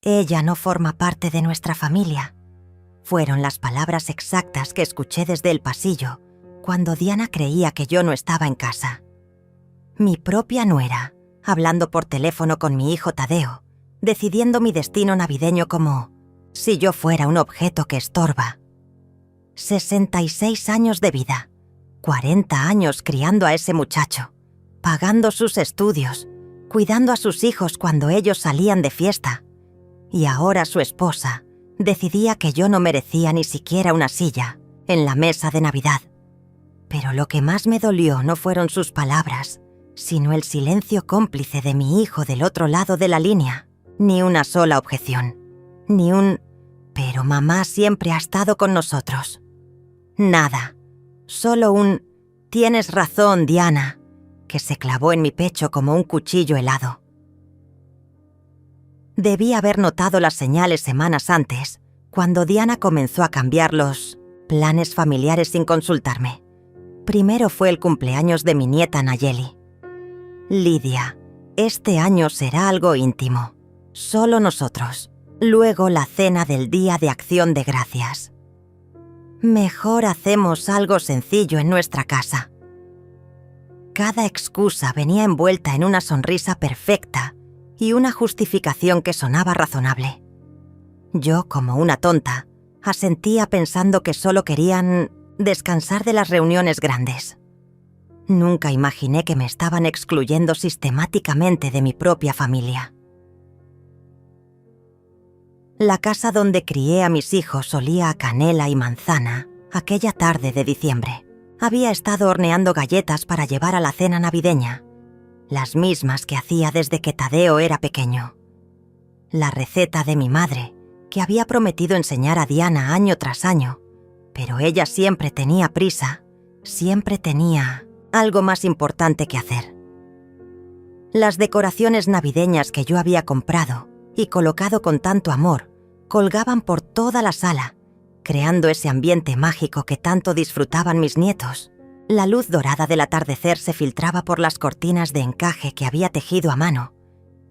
Ella no forma parte de nuestra familia. Fueron las palabras exactas que escuché desde el pasillo cuando Diana creía que yo no estaba en casa. Mi propia nuera, hablando por teléfono con mi hijo Tadeo, decidiendo mi destino navideño como si yo fuera un objeto que estorba. 66 años de vida, 40 años criando a ese muchacho, pagando sus estudios, cuidando a sus hijos cuando ellos salían de fiesta. Y ahora su esposa decidía que yo no merecía ni siquiera una silla en la mesa de Navidad. Pero lo que más me dolió no fueron sus palabras, sino el silencio cómplice de mi hijo del otro lado de la línea. Ni una sola objeción, ni un «pero mamá siempre ha estado con nosotros». Nada, solo un «tienes razón, Diana», que se clavó en mi pecho como un cuchillo helado. Debí haber notado las señales semanas antes, cuando Diana comenzó a cambiar los planes familiares sin consultarme. Primero fue el cumpleaños de mi nieta Nayeli. «Lidia, este año será algo íntimo, solo nosotros. Luego la cena del Día de Acción de Gracias. Mejor hacemos algo sencillo en nuestra casa». Cada excusa venía envuelta en una sonrisa perfecta y una justificación que sonaba razonable. Yo, como una tonta, asentía pensando que solo querían descansar de las reuniones grandes. Nunca imaginé que me estaban excluyendo sistemáticamente de mi propia familia. La casa donde crié a mis hijos olía a canela y manzana aquella tarde de diciembre. Había estado horneando galletas para llevar a la cena navideña, las mismas que hacía desde que Tadeo era pequeño. La receta de mi madre, que había prometido enseñar a Diana año tras año, pero ella siempre tenía prisa, siempre tenía algo más importante que hacer. Las decoraciones navideñas que yo había comprado y colocado con tanto amor colgaban por toda la sala, creando ese ambiente mágico que tanto disfrutaban mis nietos. La luz dorada del atardecer se filtraba por las cortinas de encaje que había tejido a mano,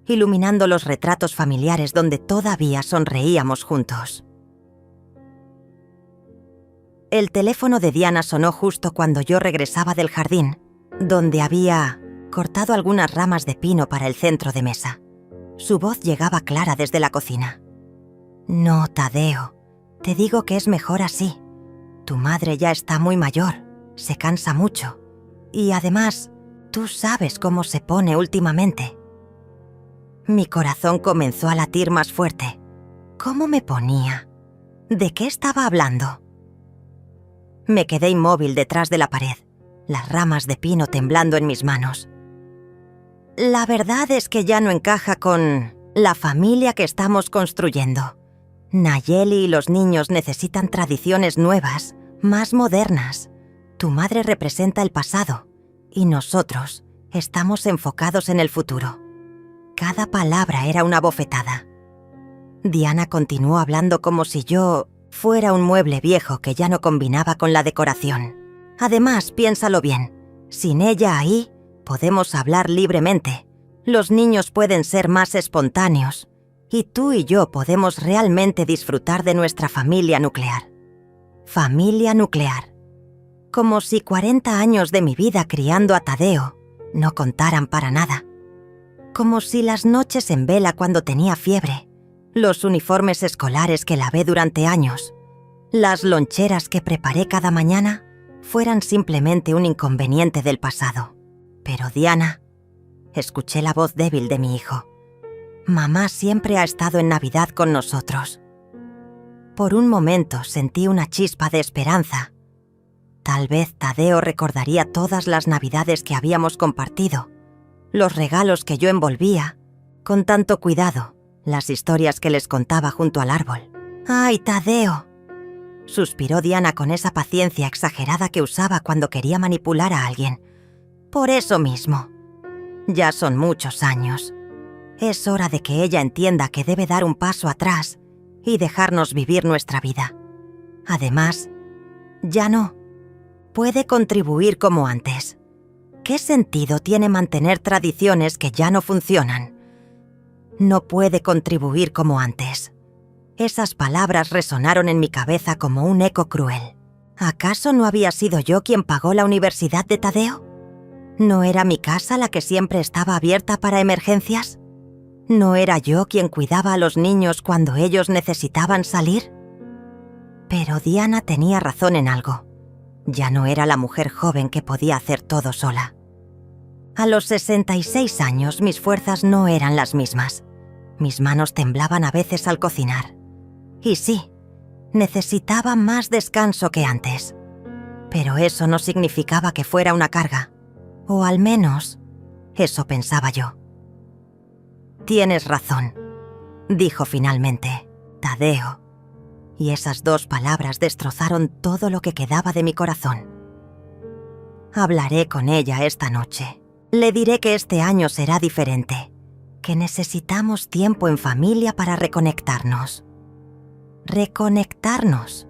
iluminando los retratos familiares donde todavía sonreíamos juntos. El teléfono de Diana sonó justo cuando yo regresaba del jardín, donde había cortado algunas ramas de pino para el centro de mesa. Su voz llegaba clara desde la cocina. «No, Tadeo, te digo que es mejor así. Tu madre ya está muy mayor, se cansa mucho. Y además, tú sabes cómo se pone últimamente». Mi corazón comenzó a latir más fuerte. ¿Cómo me ponía? ¿De qué estaba hablando? Me quedé inmóvil detrás de la pared, las ramas de pino temblando en mis manos. La verdad es que ya no encaja con la familia que estamos construyendo. Nayeli y los niños necesitan tradiciones nuevas, más modernas. Tu madre representa el pasado y nosotros estamos enfocados en el futuro. Cada palabra era una bofetada. Diana continuó hablando como si yo fuera un mueble viejo que ya no combinaba con la decoración. Además, piénsalo bien, sin ella ahí, podemos hablar libremente. Los niños pueden ser más espontáneos. Y tú y yo podemos realmente disfrutar de nuestra familia nuclear. Familia nuclear. Como si 40 años de mi vida criando a Tadeo no contaran para nada. Como si las noches en vela cuando tenía fiebre, los uniformes escolares que lavé durante años, las loncheras que preparé cada mañana, fueran simplemente un inconveniente del pasado. Pero Diana, escuché la voz débil de mi hijo. Mamá siempre ha estado en Navidad con nosotros. Por un momento sentí una chispa de esperanza. Tal vez Tadeo recordaría todas las Navidades que habíamos compartido, los regalos que yo envolvía, con tanto cuidado, las historias que les contaba junto al árbol. «¡Ay, Tadeo!», suspiró Diana con esa paciencia exagerada que usaba cuando quería manipular a alguien. «Por eso mismo. Ya son muchos años. Es hora de que ella entienda que debe dar un paso atrás y dejarnos vivir nuestra vida. Además, ya no puede contribuir como antes. ¿Qué sentido tiene mantener tradiciones que ya no funcionan? no puede contribuir como antes. Esas palabras resonaron en mi cabeza como un eco cruel. ¿Acaso no había sido yo quien pagó la universidad de Tadeo? ¿No era mi casa la que siempre estaba abierta para emergencias? ¿No era yo quien cuidaba a los niños cuando ellos necesitaban salir? Pero Diana tenía razón en algo. Ya no era la mujer joven que podía hacer todo sola. A los 66 años mis fuerzas no eran las mismas. Mis manos temblaban a veces al cocinar. Y sí, necesitaba más descanso que antes. Pero eso no significaba que fuera una carga. O al menos, eso pensaba yo. «Tienes razón», dijo finalmente, Tadeo. Y esas dos palabras destrozaron todo lo que quedaba de mi corazón. Hablaré con ella esta noche. Le diré que este año será diferente, que necesitamos tiempo en familia para reconectarnos. Reconectarnos.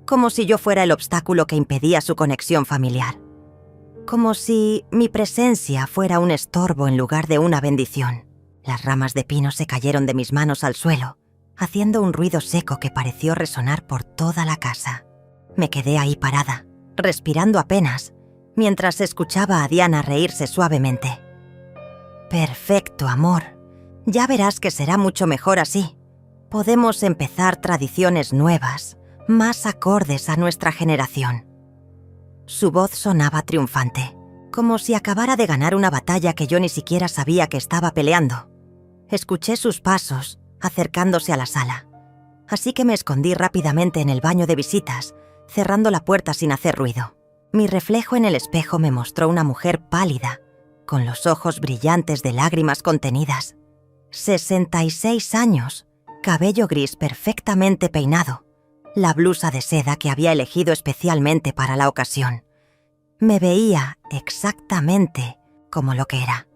Como si yo fuera el obstáculo que impedía su conexión familiar. Como si mi presencia fuera un estorbo en lugar de una bendición. Las ramas de pino se cayeron de mis manos al suelo, haciendo un ruido seco que pareció resonar por toda la casa. Me quedé ahí parada, respirando apenas, mientras escuchaba a Diana reírse suavemente. «Perfecto, amor. Ya verás que será mucho mejor así. Podemos empezar tradiciones nuevas, más acordes a nuestra generación». Su voz sonaba triunfante, como si acabara de ganar una batalla que yo ni siquiera sabía que estaba peleando. Escuché sus pasos, acercándose a la sala, así que me escondí rápidamente en el baño de visitas, cerrando la puerta sin hacer ruido. Mi reflejo en el espejo me mostró una mujer pálida, con los ojos brillantes de lágrimas contenidas. 66 años, cabello gris perfectamente peinado, la blusa de seda que había elegido especialmente para la ocasión. Me veía exactamente como lo que era.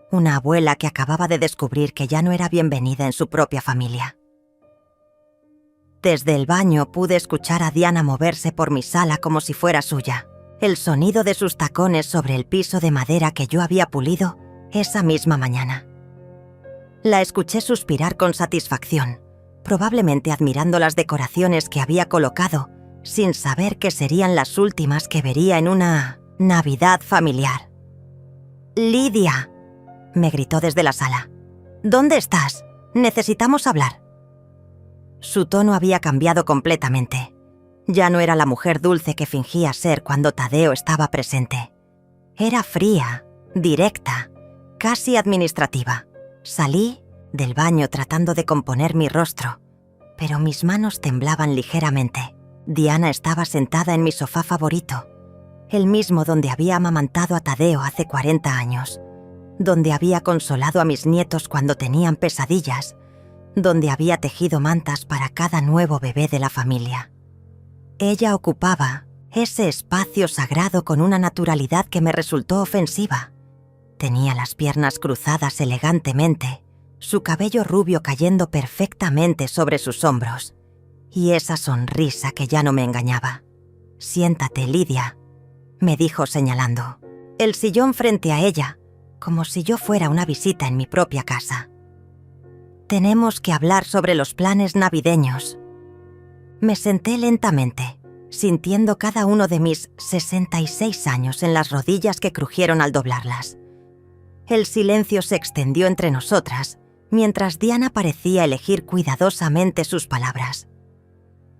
Una abuela que acababa de descubrir que ya no era bienvenida en su propia familia. Desde el baño pude escuchar a Diana moverse por mi sala como si fuera suya. El sonido de sus tacones sobre el piso de madera que yo había pulido esa misma mañana. La escuché suspirar con satisfacción, probablemente admirando las decoraciones que había colocado, sin saber que serían las últimas que vería en una Navidad familiar. «Lidia», me gritó desde la sala. «¿Dónde estás? Necesitamos hablar». Su tono había cambiado completamente. Ya no era la mujer dulce que fingía ser cuando Tadeo estaba presente. Era fría, directa, casi administrativa. Salí del baño tratando de componer mi rostro, pero mis manos temblaban ligeramente. Diana estaba sentada en mi sofá favorito, el mismo donde había amamantado a Tadeo hace 40 años, donde había consolado a mis nietos cuando tenían pesadillas, donde había tejido mantas para cada nuevo bebé de la familia. Ella ocupaba ese espacio sagrado con una naturalidad que me resultó ofensiva. Tenía las piernas cruzadas elegantemente, su cabello rubio cayendo perfectamente sobre sus hombros, y esa sonrisa que ya no me engañaba. «Siéntate, Lidia», me dijo señalando. El sillón frente a ella, como si yo fuera una visita en mi propia casa. «Tenemos que hablar sobre los planes navideños». Me senté lentamente, sintiendo cada uno de mis 66 años en las rodillas que crujieron al doblarlas. El silencio se extendió entre nosotras, mientras Diana parecía elegir cuidadosamente sus palabras.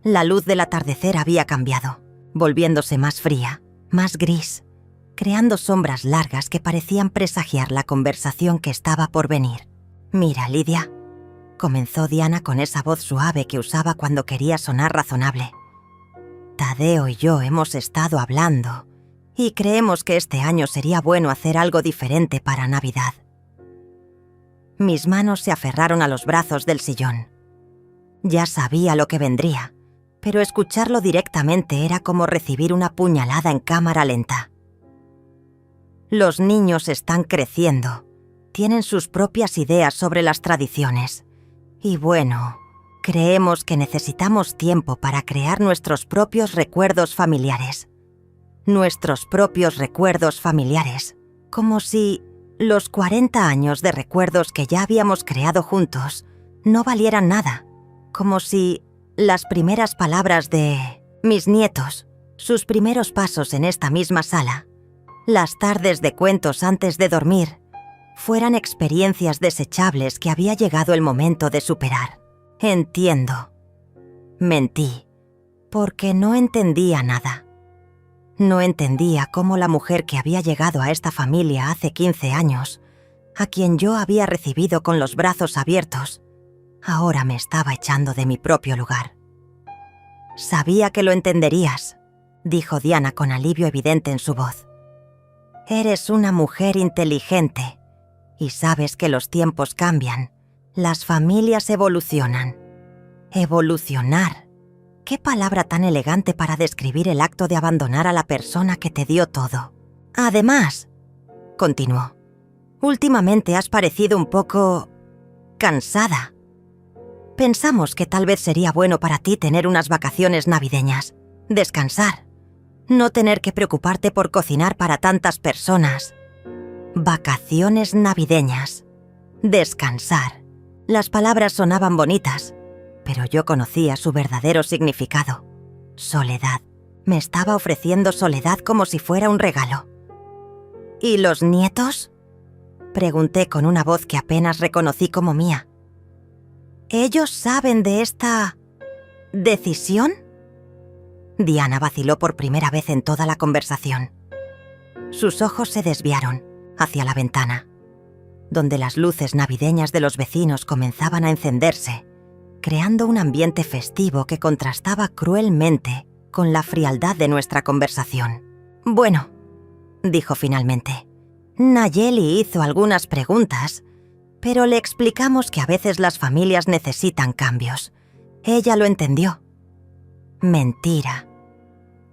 La luz del atardecer había cambiado, volviéndose más fría, más gris, creando sombras largas que parecían presagiar la conversación que estaba por venir. «Mira, Lidia», comenzó Diana con esa voz suave que usaba cuando quería sonar razonable. «Tadeo y yo hemos estado hablando y creemos que este año sería bueno hacer algo diferente para Navidad». Mis manos se aferraron a los brazos del sillón. Ya sabía lo que vendría, pero escucharlo directamente era como recibir una puñalada en cámara lenta. Los niños están creciendo, tienen sus propias ideas sobre las tradiciones. Y bueno, creemos que necesitamos tiempo para crear nuestros propios recuerdos familiares. Nuestros propios recuerdos familiares, como si los 40 años de recuerdos que ya habíamos creado juntos no valieran nada, como si las primeras palabras de mis nietos, sus primeros pasos en esta misma sala, las tardes de cuentos antes de dormir, fueran experiencias desechables que había llegado el momento de superar. Entiendo. Mentí, porque no entendía nada. No entendía cómo la mujer que había llegado a esta familia hace 15 años, a quien yo había recibido con los brazos abiertos, ahora me estaba echando de mi propio lugar. «Sabía que lo entenderías», dijo Diana con alivio evidente en su voz. «Eres una mujer inteligente y sabes que los tiempos cambian, las familias evolucionan. Evolucionar. Qué palabra tan elegante para describir el acto de abandonar a la persona que te dio todo. Además», continuó, «últimamente has parecido un poco cansada. Pensamos que tal vez sería bueno para ti tener unas vacaciones navideñas, descansar, no tener que preocuparte por cocinar para tantas personas. Vacaciones navideñas, descansar». Las palabras sonaban bonitas, pero yo conocía su verdadero significado. Soledad. Me estaba ofreciendo soledad como si fuera un regalo. «¿Y los nietos?», pregunté con una voz que apenas reconocí como mía. «¿Ellos saben de esta decisión?». Diana vaciló por primera vez en toda la conversación. Sus ojos se desviaron hacia la ventana, donde las luces navideñas de los vecinos comenzaban a encenderse, creando un ambiente festivo que contrastaba cruelmente con la frialdad de nuestra conversación. «Bueno», dijo finalmente, «Nayeli hizo algunas preguntas, pero le explicamos que a veces las familias necesitan cambios. Ella lo entendió». Mentira.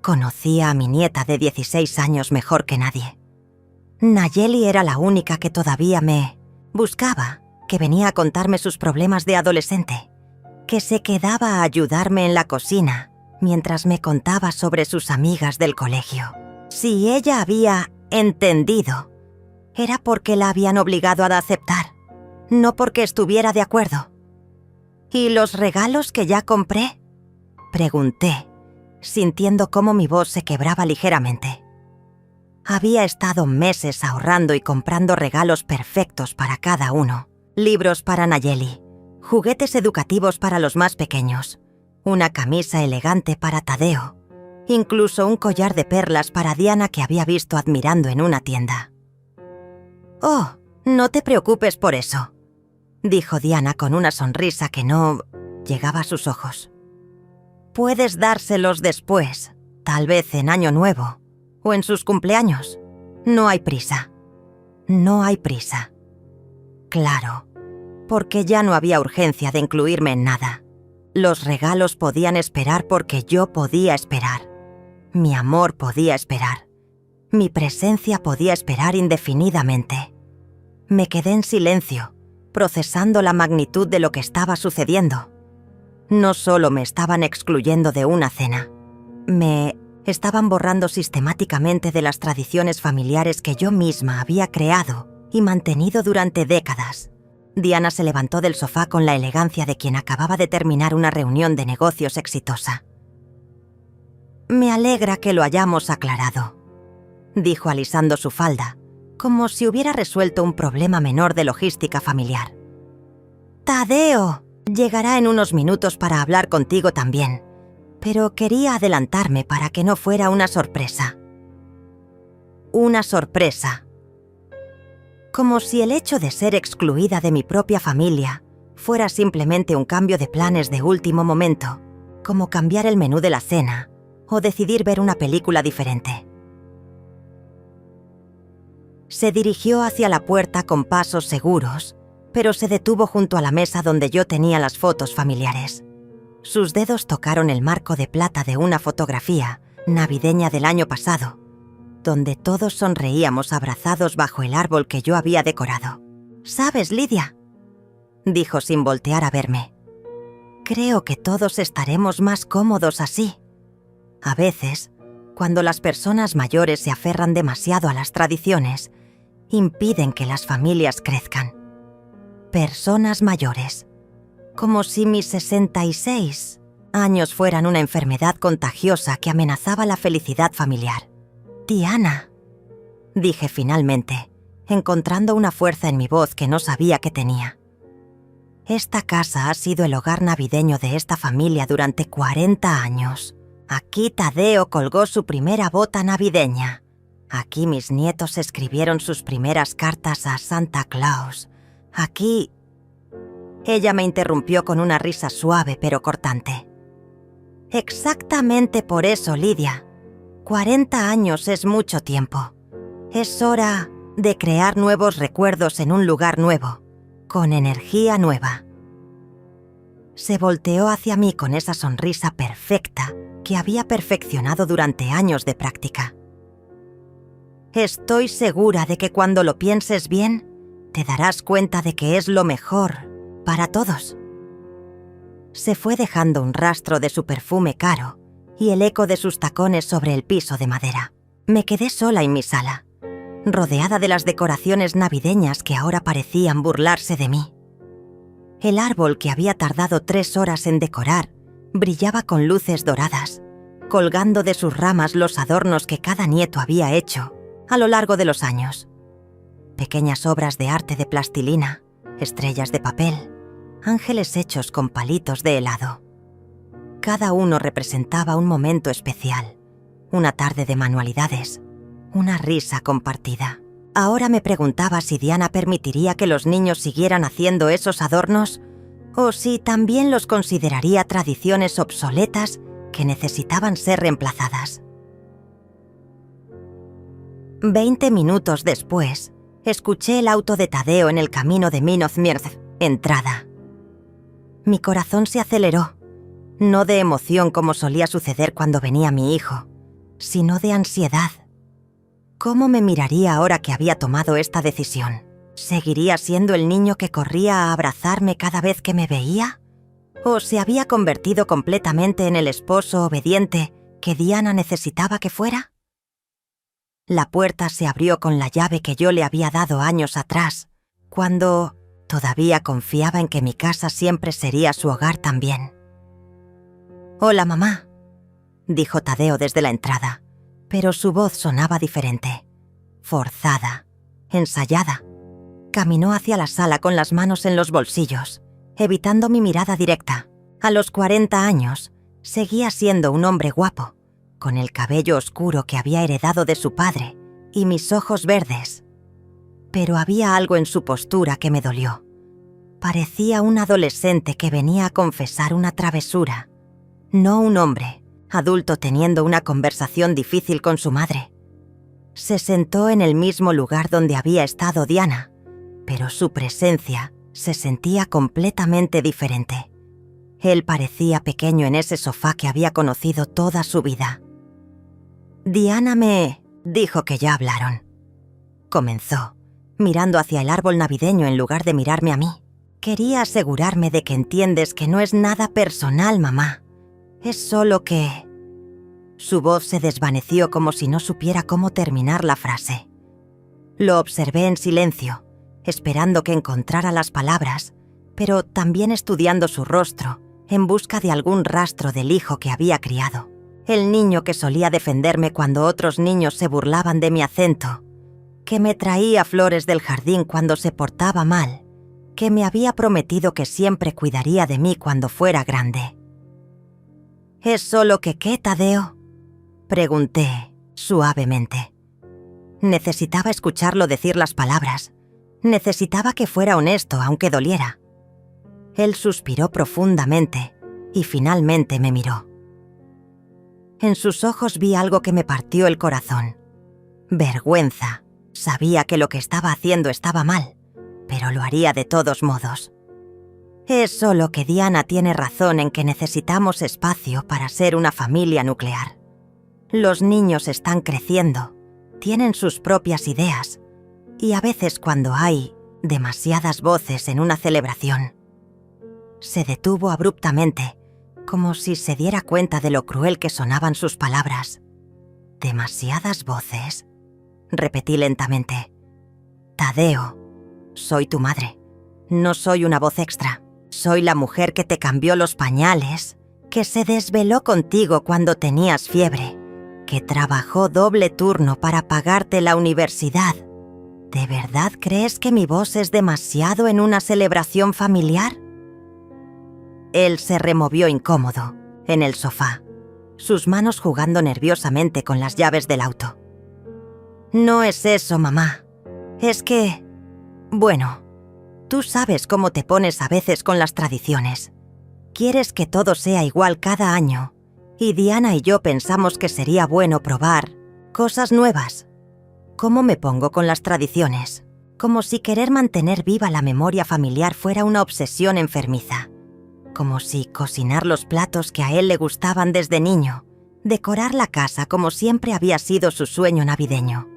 Conocía a mi nieta de 16 años mejor que nadie. Nayeli era la única que todavía me buscaba, que venía a contarme sus problemas de adolescente, que se quedaba a ayudarme en la cocina mientras me contaba sobre sus amigas del colegio. Si ella había entendido, era porque la habían obligado a aceptar, no porque estuviera de acuerdo. «¿Y los regalos que ya compré?», pregunté, sintiendo cómo mi voz se quebraba ligeramente. Había estado meses ahorrando y comprando regalos perfectos para cada uno. Libros para Nayeli, juguetes educativos para los más pequeños, una camisa elegante para Tadeo, incluso un collar de perlas para Diana que había visto admirando en una tienda. «Oh, no te preocupes por eso», dijo Diana con una sonrisa que no llegaba a sus ojos. «Puedes dárselos después, tal vez en Año Nuevo o en sus cumpleaños. No hay prisa. No hay prisa». Claro, porque ya no había urgencia de incluirme en nada. Los regalos podían esperar porque yo podía esperar. Mi amor podía esperar. Mi presencia podía esperar indefinidamente. Me quedé en silencio, procesando la magnitud de lo que estaba sucediendo. No solo me estaban excluyendo de una cena, me estaban borrando sistemáticamente de las tradiciones familiares que yo misma había creado y mantenido durante décadas. Diana se levantó del sofá con la elegancia de quien acababa de terminar una reunión de negocios exitosa. «Me alegra que lo hayamos aclarado», dijo alisando su falda, como si hubiera resuelto un problema menor de logística familiar. «Tadeo llegará en unos minutos para hablar contigo también, pero quería adelantarme para que no fuera una sorpresa». Una sorpresa. Como si el hecho de ser excluida de mi propia familia fuera simplemente un cambio de planes de último momento, como cambiar el menú de la cena o decidir ver una película diferente. Se dirigió hacia la puerta con pasos seguros, pero se detuvo junto a la mesa donde yo tenía las fotos familiares. Sus dedos tocaron el marco de plata de una fotografía navideña del año pasado, donde todos sonreíamos abrazados bajo el árbol que yo había decorado. «¿Sabes, Lidia?», dijo sin voltear a verme. «Creo que todos estaremos más cómodos así. A veces, cuando las personas mayores se aferran demasiado a las tradiciones, impiden que las familias crezcan. Personas mayores. Como si mis 66 años fueran una enfermedad contagiosa que amenazaba la felicidad familiar. Diana, dije finalmente, encontrando una fuerza en mi voz que no sabía que tenía. Esta casa ha sido el hogar navideño de esta familia durante 40 años. Aquí Tadeo colgó su primera bota navideña. Aquí mis nietos escribieron sus primeras cartas a Santa Claus. Aquí... Ella me interrumpió con una risa suave pero cortante. Exactamente por eso, Lidia. 40 años es mucho tiempo. Es hora de crear nuevos recuerdos en un lugar nuevo, con energía nueva. Se volteó hacia mí con esa sonrisa perfecta que había perfeccionado durante años de práctica. Estoy segura de que cuando lo pienses bien, te darás cuenta de que es lo mejor para todos. Se fue dejando un rastro de su perfume caro y el eco de sus tacones sobre el piso de madera. Me quedé sola en mi sala, rodeada de las decoraciones navideñas que ahora parecían burlarse de mí. El árbol que había tardado 3 horas en decorar brillaba con luces doradas, colgando de sus ramas los adornos que cada nieto había hecho a lo largo de los años. Pequeñas obras de arte de plastilina, estrellas de papel, ángeles hechos con palitos de helado. Cada uno representaba un momento especial, una tarde de manualidades, una risa compartida. Ahora me preguntaba si Diana permitiría que los niños siguieran haciendo esos adornos o si también los consideraría tradiciones obsoletas que necesitaban ser reemplazadas. 20 minutos después, escuché el auto de Tadeo en el camino de Minozmirth, entrada. Mi corazón se aceleró, no de emoción como solía suceder cuando venía mi hijo, sino de ansiedad. ¿Cómo me miraría ahora que había tomado esta decisión? ¿Seguiría siendo el niño que corría a abrazarme cada vez que me veía? ¿O se había convertido completamente en el esposo obediente que Diana necesitaba que fuera? La puerta se abrió con la llave que yo le había dado años atrás, cuando todavía confiaba en que mi casa siempre sería su hogar también. «Hola, mamá», dijo Tadeo desde la entrada, pero su voz sonaba diferente, forzada, ensayada. Caminó hacia la sala con las manos en los bolsillos, evitando mi mirada directa. A los 40 años, seguía siendo un hombre guapo, con el cabello oscuro que había heredado de su padre y mis ojos verdes. Pero había algo en su postura que me dolió. Parecía un adolescente que venía a confesar una travesura, no un hombre adulto teniendo una conversación difícil con su madre. Se sentó en el mismo lugar donde había estado Diana, pero su presencia se sentía completamente diferente. Él parecía pequeño en ese sofá que había conocido toda su vida. Diana me dijo que ya hablaron. Comenzó, mirando hacia el árbol navideño en lugar de mirarme a mí. Quería asegurarme de que entiendes que no es nada personal, mamá. Es solo que... Su voz se desvaneció como si no supiera cómo terminar la frase. Lo observé en silencio, esperando que encontrara las palabras, pero también estudiando su rostro, en busca de algún rastro del hijo que había criado. El niño que solía defenderme cuando otros niños se burlaban de mi acento, que me traía flores del jardín cuando se portaba mal, que me había prometido que siempre cuidaría de mí cuando fuera grande. «¿Es solo que qué, Tadeo?», pregunté suavemente. Necesitaba escucharlo decir las palabras. Necesitaba que fuera honesto, aunque doliera. Él suspiró profundamente y finalmente me miró. En sus ojos vi algo que me partió el corazón. Vergüenza. Sabía que lo que estaba haciendo estaba mal, pero lo haría de todos modos. Es solo que Diana tiene razón en que necesitamos espacio para ser una familia nuclear. Los niños están creciendo, tienen sus propias ideas, y a veces cuando hay demasiadas voces en una celebración. Se detuvo abruptamente, como si se diera cuenta de lo cruel que sonaban sus palabras. «¿Demasiadas voces?», repetí lentamente. Tadeo, soy tu madre. No soy una voz extra. Soy la mujer que te cambió los pañales, que se desveló contigo cuando tenías fiebre, que trabajó doble turno para pagarte la universidad. ¿De verdad crees que mi voz es demasiado en una celebración familiar? Él se removió incómodo, en el sofá, sus manos jugando nerviosamente con las llaves del auto. No es eso, mamá. Es que... Bueno, tú sabes cómo te pones a veces con las tradiciones. Quieres que todo sea igual cada año, y Diana y yo pensamos que sería bueno probar cosas nuevas. ¿Cómo me pongo con las tradiciones? Como si querer mantener viva la memoria familiar fuera una obsesión enfermiza. Como si cocinar los platos que a él le gustaban desde niño, decorar la casa como siempre había sido su sueño navideño,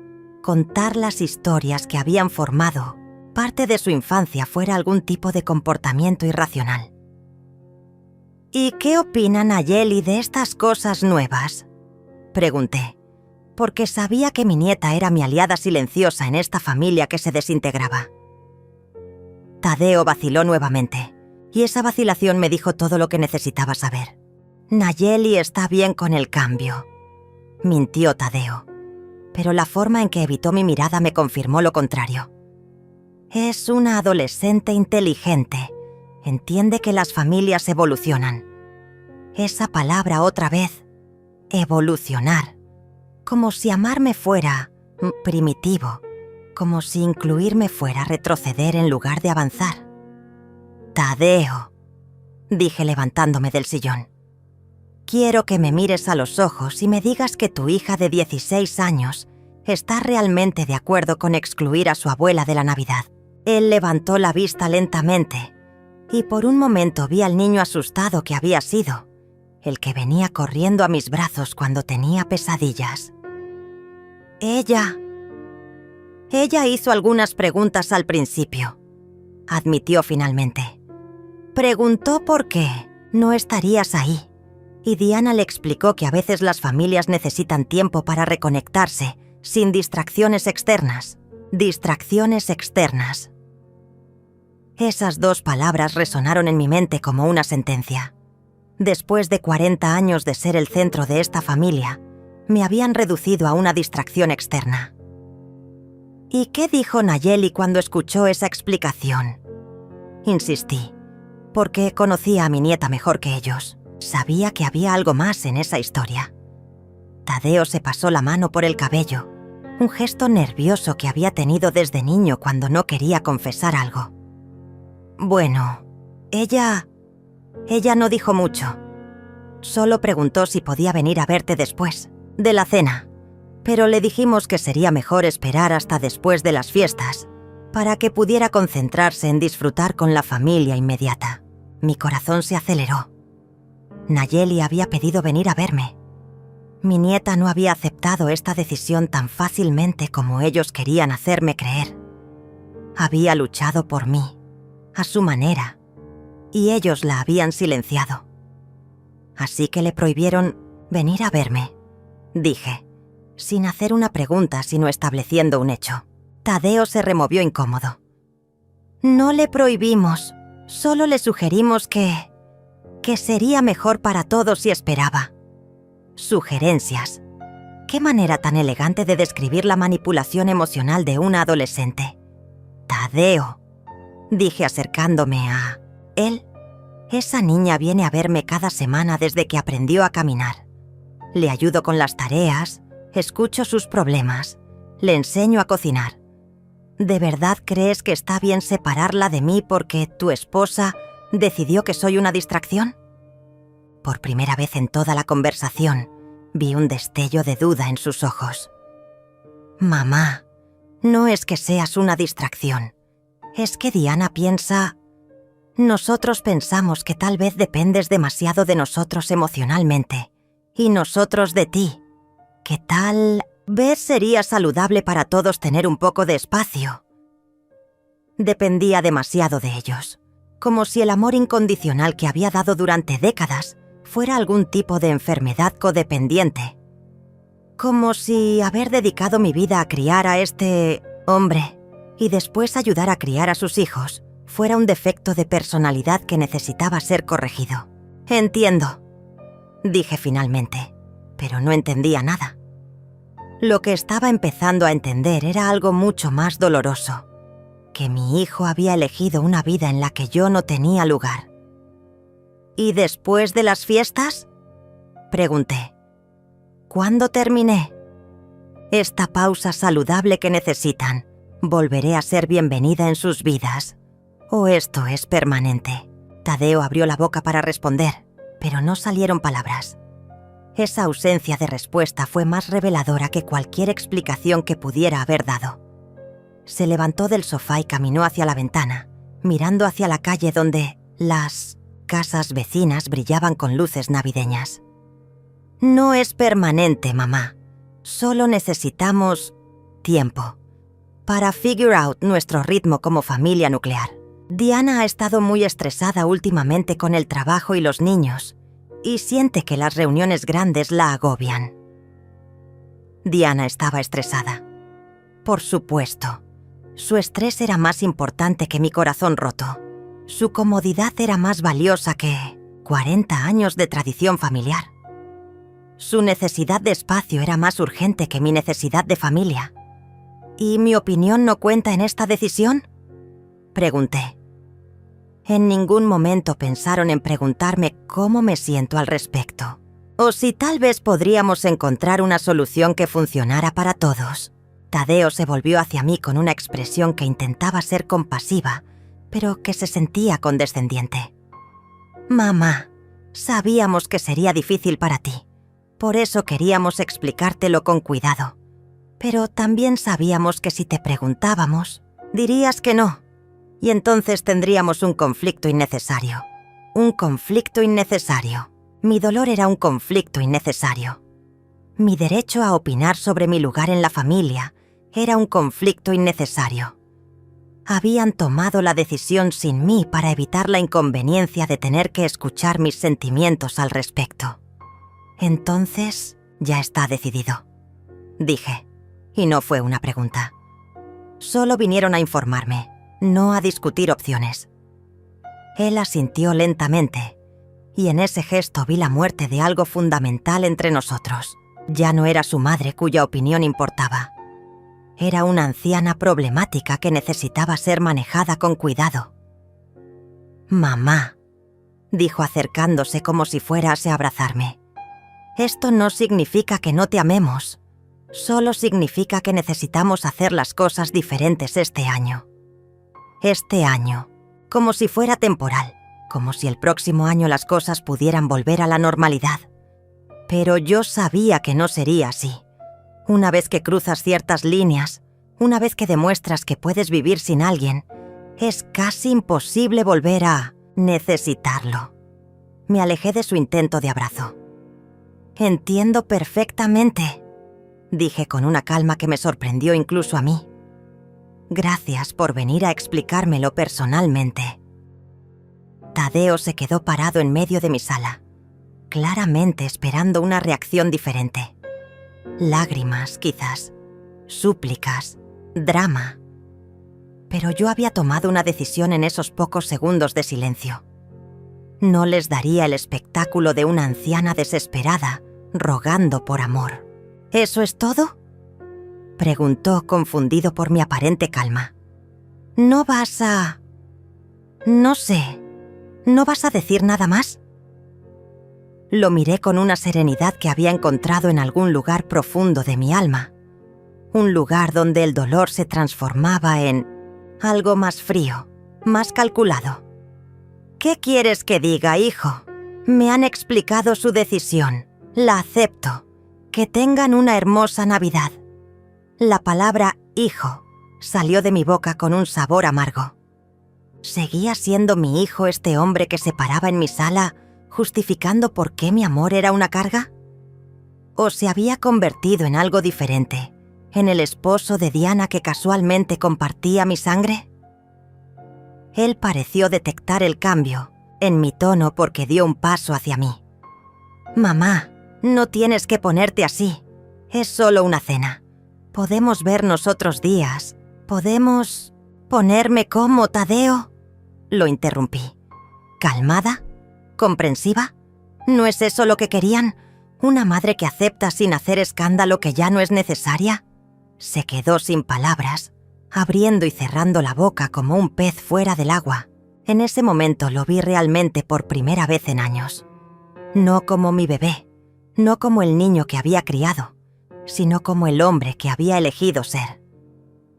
contar las historias que habían formado parte de su infancia fuera algún tipo de comportamiento irracional. ¿Y qué opina Nayeli de estas cosas nuevas?, pregunté, porque sabía que mi nieta era mi aliada silenciosa en esta familia que se desintegraba. Tadeo vaciló nuevamente, y esa vacilación me dijo todo lo que necesitaba saber. Nayeli está bien con el cambio, mintió Tadeo, pero la forma en que evitó mi mirada me confirmó lo contrario. Es una adolescente inteligente. Entiende que las familias evolucionan. Esa palabra otra vez, evolucionar. Como si amarme fuera primitivo. Como si incluirme fuera retroceder en lugar de avanzar. Tadeo, dije levantándome del sillón. Quiero que me mires a los ojos y me digas que tu hija de 16 años está realmente de acuerdo con excluir a su abuela de la Navidad. Él levantó la vista lentamente y por un momento vi al niño asustado que había sido, el que venía corriendo a mis brazos cuando tenía pesadillas. Ella hizo algunas preguntas al principio, admitió finalmente. Preguntó por qué no estarías ahí, y Diana le explicó que a veces las familias necesitan tiempo para reconectarse sin distracciones externas. Distracciones externas. Esas dos palabras resonaron en mi mente como una sentencia. Después de 40 años de ser el centro de esta familia, me habían reducido a una distracción externa. ¿Y qué dijo Nayeli cuando escuchó esa explicación? Insistí, porque conocía a mi nieta mejor que ellos. Sabía que había algo más en esa historia. Tadeo se pasó la mano por el cabello, un gesto nervioso que había tenido desde niño cuando no quería confesar algo. Bueno, ella no dijo mucho. Solo preguntó si podía venir a verte después, de la cena. Pero le dijimos que sería mejor esperar hasta después de las fiestas, para que pudiera concentrarse en disfrutar con la familia inmediata. Mi corazón se aceleró. Nayeli había pedido venir a verme. Mi nieta no había aceptado esta decisión tan fácilmente como ellos querían hacerme creer. Había luchado por mí, a su manera, y ellos la habían silenciado. Así que le prohibieron venir a verme, dije, sin hacer una pregunta sino estableciendo un hecho. Tadeo se removió incómodo. No le prohibimos, solo le sugerimos que sería mejor para todos si esperaba. Sugerencias. Qué manera tan elegante de describir la manipulación emocional de una adolescente. Tadeo, dije acercándome a él. Esa niña viene a verme cada semana desde que aprendió a caminar. Le ayudo con las tareas, escucho sus problemas, le enseño a cocinar. ¿De verdad crees que está bien separarla de mí porque tu esposa decidió que soy una distracción? Por primera vez en toda la conversación, vi un destello de duda en sus ojos. Mamá, no es que seas una distracción. Es que Diana piensa... Nosotros pensamos que tal vez dependes demasiado de nosotros emocionalmente, y nosotros de ti. ¿Qué tal vez sería saludable para todos tener un poco de espacio? Dependía demasiado de ellos, como si el amor incondicional que había dado durante décadas fuera algún tipo de enfermedad codependiente. Como si haber dedicado mi vida a criar a este hombre y después ayudar a criar a sus hijos fuera un defecto de personalidad que necesitaba ser corregido. Entiendo, dije finalmente, pero no entendía nada. Lo que estaba empezando a entender era algo mucho más doloroso, que mi hijo había elegido una vida en la que yo no tenía lugar. ¿Y después de las fiestas?, pregunté. ¿Cuándo terminé? Esta pausa saludable que necesitan, ¿volveré a ser bienvenida en sus vidas? ¿O esto es permanente? Tadeo abrió la boca para responder, pero no salieron palabras. Esa ausencia de respuesta fue más reveladora que cualquier explicación que pudiera haber dado. Se levantó del sofá y caminó hacia la ventana, mirando hacia la calle donde las casas vecinas brillaban con luces navideñas. No es permanente, mamá. Solo necesitamos tiempo para figure out nuestro ritmo como familia nuclear. Diana ha estado muy estresada últimamente con el trabajo y los niños, y siente que las reuniones grandes la agobian. Diana estaba estresada. Por supuesto. Su estrés era más importante que mi corazón roto. Su comodidad era más valiosa que 40 años de tradición familiar. Su necesidad de espacio era más urgente que mi necesidad de familia. ¿Y mi opinión no cuenta en esta decisión?, pregunté. En ningún momento pensaron en preguntarme cómo me siento al respecto, o si tal vez podríamos encontrar una solución que funcionara para todos. Tadeo se volvió hacia mí con una expresión que intentaba ser compasiva, pero que se sentía condescendiente. Mamá, sabíamos que sería difícil para ti. Por eso queríamos explicártelo con cuidado. Pero también sabíamos que si te preguntábamos, dirías que no. Y entonces tendríamos un conflicto innecesario. Un conflicto innecesario. Mi dolor era un conflicto innecesario. Mi derecho a opinar sobre mi lugar en la familia era un conflicto innecesario. Habían tomado la decisión sin mí para evitar la inconveniencia de tener que escuchar mis sentimientos al respecto. Entonces, ya está decidido, dije, y no fue una pregunta. Solo vinieron a informarme, no a discutir opciones. Él asintió lentamente, y en ese gesto vi la muerte de algo fundamental entre nosotros. Ya no era su madre cuya opinión importaba. Era una anciana problemática que necesitaba ser manejada con cuidado. Mamá, dijo acercándose como si fuérase a abrazarme. Esto no significa que no te amemos. Solo significa que necesitamos hacer las cosas diferentes este año. Este año, como si fuera temporal, como si el próximo año las cosas pudieran volver a la normalidad. Pero yo sabía que no sería así. Una vez que cruzas ciertas líneas, una vez que demuestras que puedes vivir sin alguien, es casi imposible volver a necesitarlo. Me alejé de su intento de abrazo. Entiendo perfectamente, dije con una calma que me sorprendió incluso a mí. Gracias por venir a explicármelo personalmente. Tadeo se quedó parado en medio de mi sala, claramente esperando una reacción diferente. Lágrimas, quizás, súplicas, drama. Pero yo había tomado una decisión en esos pocos segundos de silencio. No les daría el espectáculo de una anciana desesperada, rogando por amor. ¿Eso es todo?, preguntó, confundido por mi aparente calma. ¿No vas a...? No sé. ¿No vas a decir nada más? Lo miré con una serenidad que había encontrado en algún lugar profundo de mi alma. Un lugar donde el dolor se transformaba en algo más frío, más calculado. ¿Qué quieres que diga, hijo? Me han explicado su decisión. La acepto. Que tengan una hermosa Navidad. La palabra hijo salió de mi boca con un sabor amargo. ¿Seguía siendo mi hijo este hombre que se paraba en mi sala, justificando por qué mi amor era una carga? ¿O se había convertido en algo diferente, en el esposo de Diana que casualmente compartía mi sangre? Él pareció detectar el cambio en mi tono porque dio un paso hacia mí. Mamá, no tienes que ponerte así. Es solo una cena. Podemos vernos otros días, ¿Podemos ponerme como Tadeo? Lo interrumpí. ¿Calmada? ¿Comprensiva? ¿No es eso lo que querían? ¿Una madre que acepta sin hacer escándalo que ya no es necesaria? Se quedó sin palabras, abriendo y cerrando la boca como un pez fuera del agua. En ese momento lo vi realmente por primera vez en años. No como mi bebé, no como el niño que había criado, sino como el hombre que había elegido ser.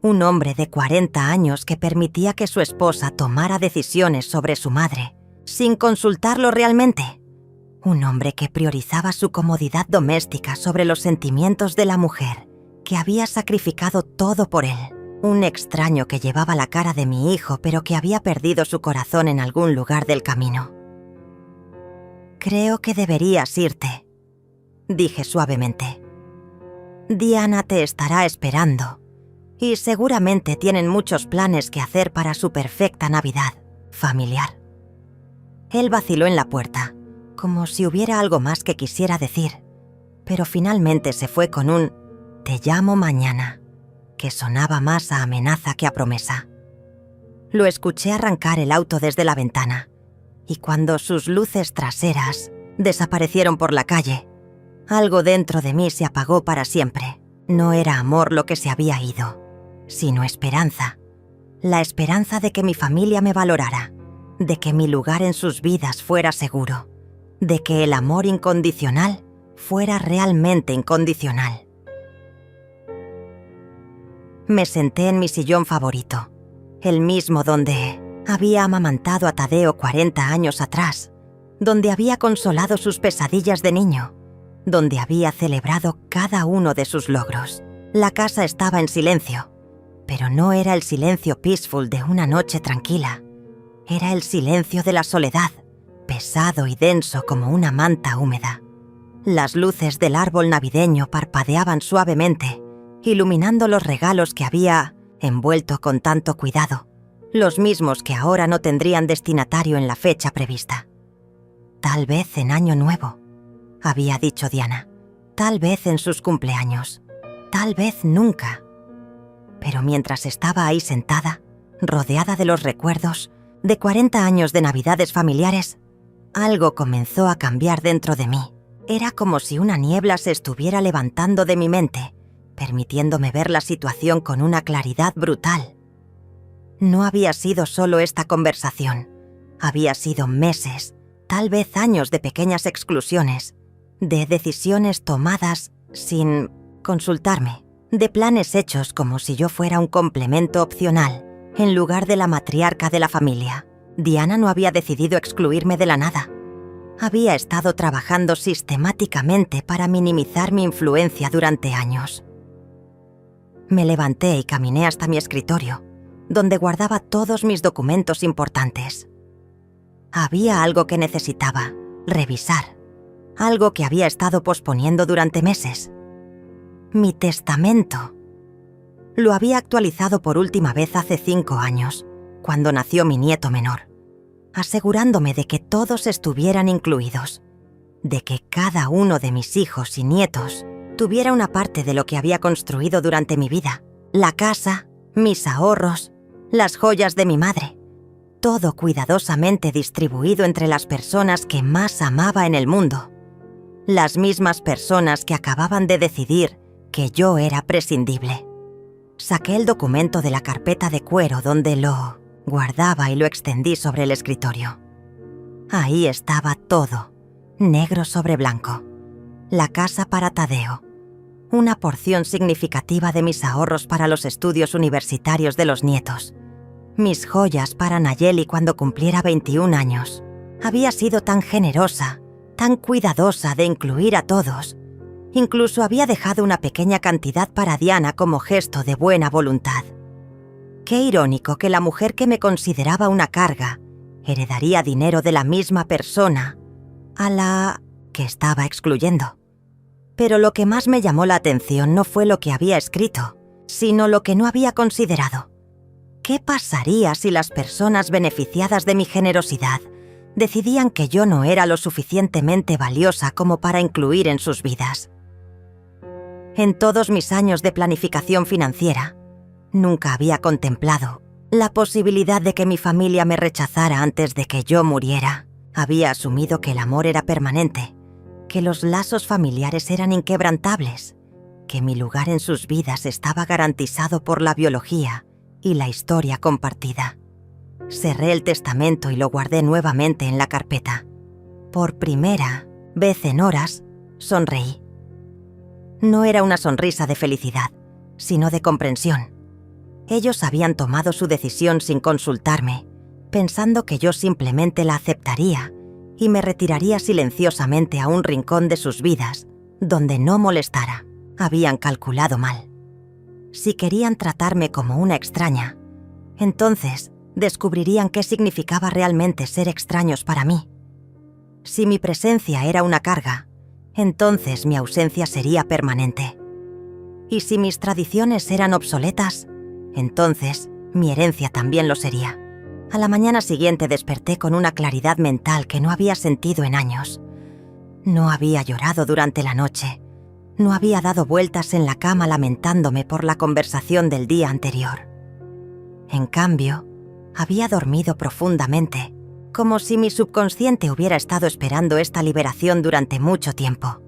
Un hombre de 40 años que permitía que su esposa tomara decisiones sobre su madre, sin consultarlo realmente. Un hombre que priorizaba su comodidad doméstica sobre los sentimientos de la mujer, que había sacrificado todo por él. Un extraño que llevaba la cara de mi hijo, pero que había perdido su corazón en algún lugar del camino. «Creo que deberías irte», dije suavemente. «Diana te estará esperando, y seguramente tienen muchos planes que hacer para su perfecta Navidad familiar». Él vaciló en la puerta, como si hubiera algo más que quisiera decir, pero finalmente se fue con un «te llamo mañana», que sonaba más a amenaza que a promesa. Lo escuché arrancar el auto desde la ventana, y cuando sus luces traseras desaparecieron por la calle, algo dentro de mí se apagó para siempre. No era amor lo que se había ido, sino esperanza. La esperanza de que mi familia me valorara, de que mi lugar en sus vidas fuera seguro, de que el amor incondicional fuera realmente incondicional. Me senté en mi sillón favorito, el mismo donde había amamantado a Tadeo 40 años atrás, donde había consolado sus pesadillas de niño, donde había celebrado cada uno de sus logros. La casa estaba en silencio, pero no era el silencio peaceful de una noche tranquila. Era el silencio de la soledad, pesado y denso como una manta húmeda. Las luces del árbol navideño parpadeaban suavemente, iluminando los regalos que había envuelto con tanto cuidado, los mismos que ahora no tendrían destinatario en la fecha prevista. Tal vez en Año Nuevo, había dicho Diana, tal vez en sus cumpleaños, tal vez nunca. Pero mientras estaba ahí sentada, rodeada de los recuerdos de 40 años de Navidades familiares, algo comenzó a cambiar dentro de mí. Era como si una niebla se estuviera levantando de mi mente, permitiéndome ver la situación con una claridad brutal. No había sido solo esta conversación, había sido meses, tal vez años de pequeñas exclusiones, de decisiones tomadas sin consultarme, de planes hechos como si yo fuera un complemento opcional, en lugar de la matriarca de la familia. Diana no había decidido excluirme de la nada. Había estado trabajando sistemáticamente para minimizar mi influencia durante años. Me levanté y caminé hasta mi escritorio, donde guardaba todos mis documentos importantes. Había algo que necesitaba revisar, algo que había estado posponiendo durante meses. Mi testamento. Lo había actualizado por última vez hace 5 años, cuando nació mi nieto menor, asegurándome de que todos estuvieran incluidos, de que cada uno de mis hijos y nietos tuviera una parte de lo que había construido durante mi vida, la casa, mis ahorros, las joyas de mi madre, todo cuidadosamente distribuido entre las personas que más amaba en el mundo, las mismas personas que acababan de decidir que yo era prescindible. Saqué el documento de la carpeta de cuero donde lo guardaba y lo extendí sobre el escritorio. Ahí estaba todo, negro sobre blanco. La casa para Tadeo, una porción significativa de mis ahorros para los estudios universitarios de los nietos, mis joyas para Nayeli cuando cumpliera 21 años. Había sido tan generosa, tan cuidadosa de incluir a todos. Incluso había dejado una pequeña cantidad para Diana como gesto de buena voluntad. Qué irónico que la mujer que me consideraba una carga heredaría dinero de la misma persona a la que estaba excluyendo. Pero lo que más me llamó la atención no fue lo que había escrito, sino lo que no había considerado. ¿Qué pasaría si las personas beneficiadas de mi generosidad decidían que yo no era lo suficientemente valiosa como para incluir en sus vidas? En todos mis años de planificación financiera, Nunca había contemplado la posibilidad de que mi familia me rechazara antes de que yo muriera. Había asumido que el amor era permanente, que los lazos familiares eran inquebrantables, que mi lugar en sus vidas estaba garantizado por la biología y la historia compartida. Cerré el testamento y lo guardé nuevamente en la carpeta. Por primera vez en horas, sonreí. No era una sonrisa de felicidad, sino de comprensión. Ellos habían tomado su decisión sin consultarme, pensando que yo simplemente la aceptaría y me retiraría silenciosamente a un rincón de sus vidas, donde no molestara. Habían calculado mal. Si querían tratarme como una extraña, entonces descubrirían qué significaba realmente ser extraños para mí. Si mi presencia era una carga, entonces mi ausencia sería permanente. Y si mis tradiciones eran obsoletas, entonces mi herencia también lo sería. A la mañana siguiente desperté con una claridad mental que no había sentido en años. No había llorado durante la noche. No había dado vueltas en la cama lamentándome por la conversación del día anterior. En cambio, había dormido profundamente, como si mi subconsciente hubiera estado esperando esta liberación durante mucho tiempo.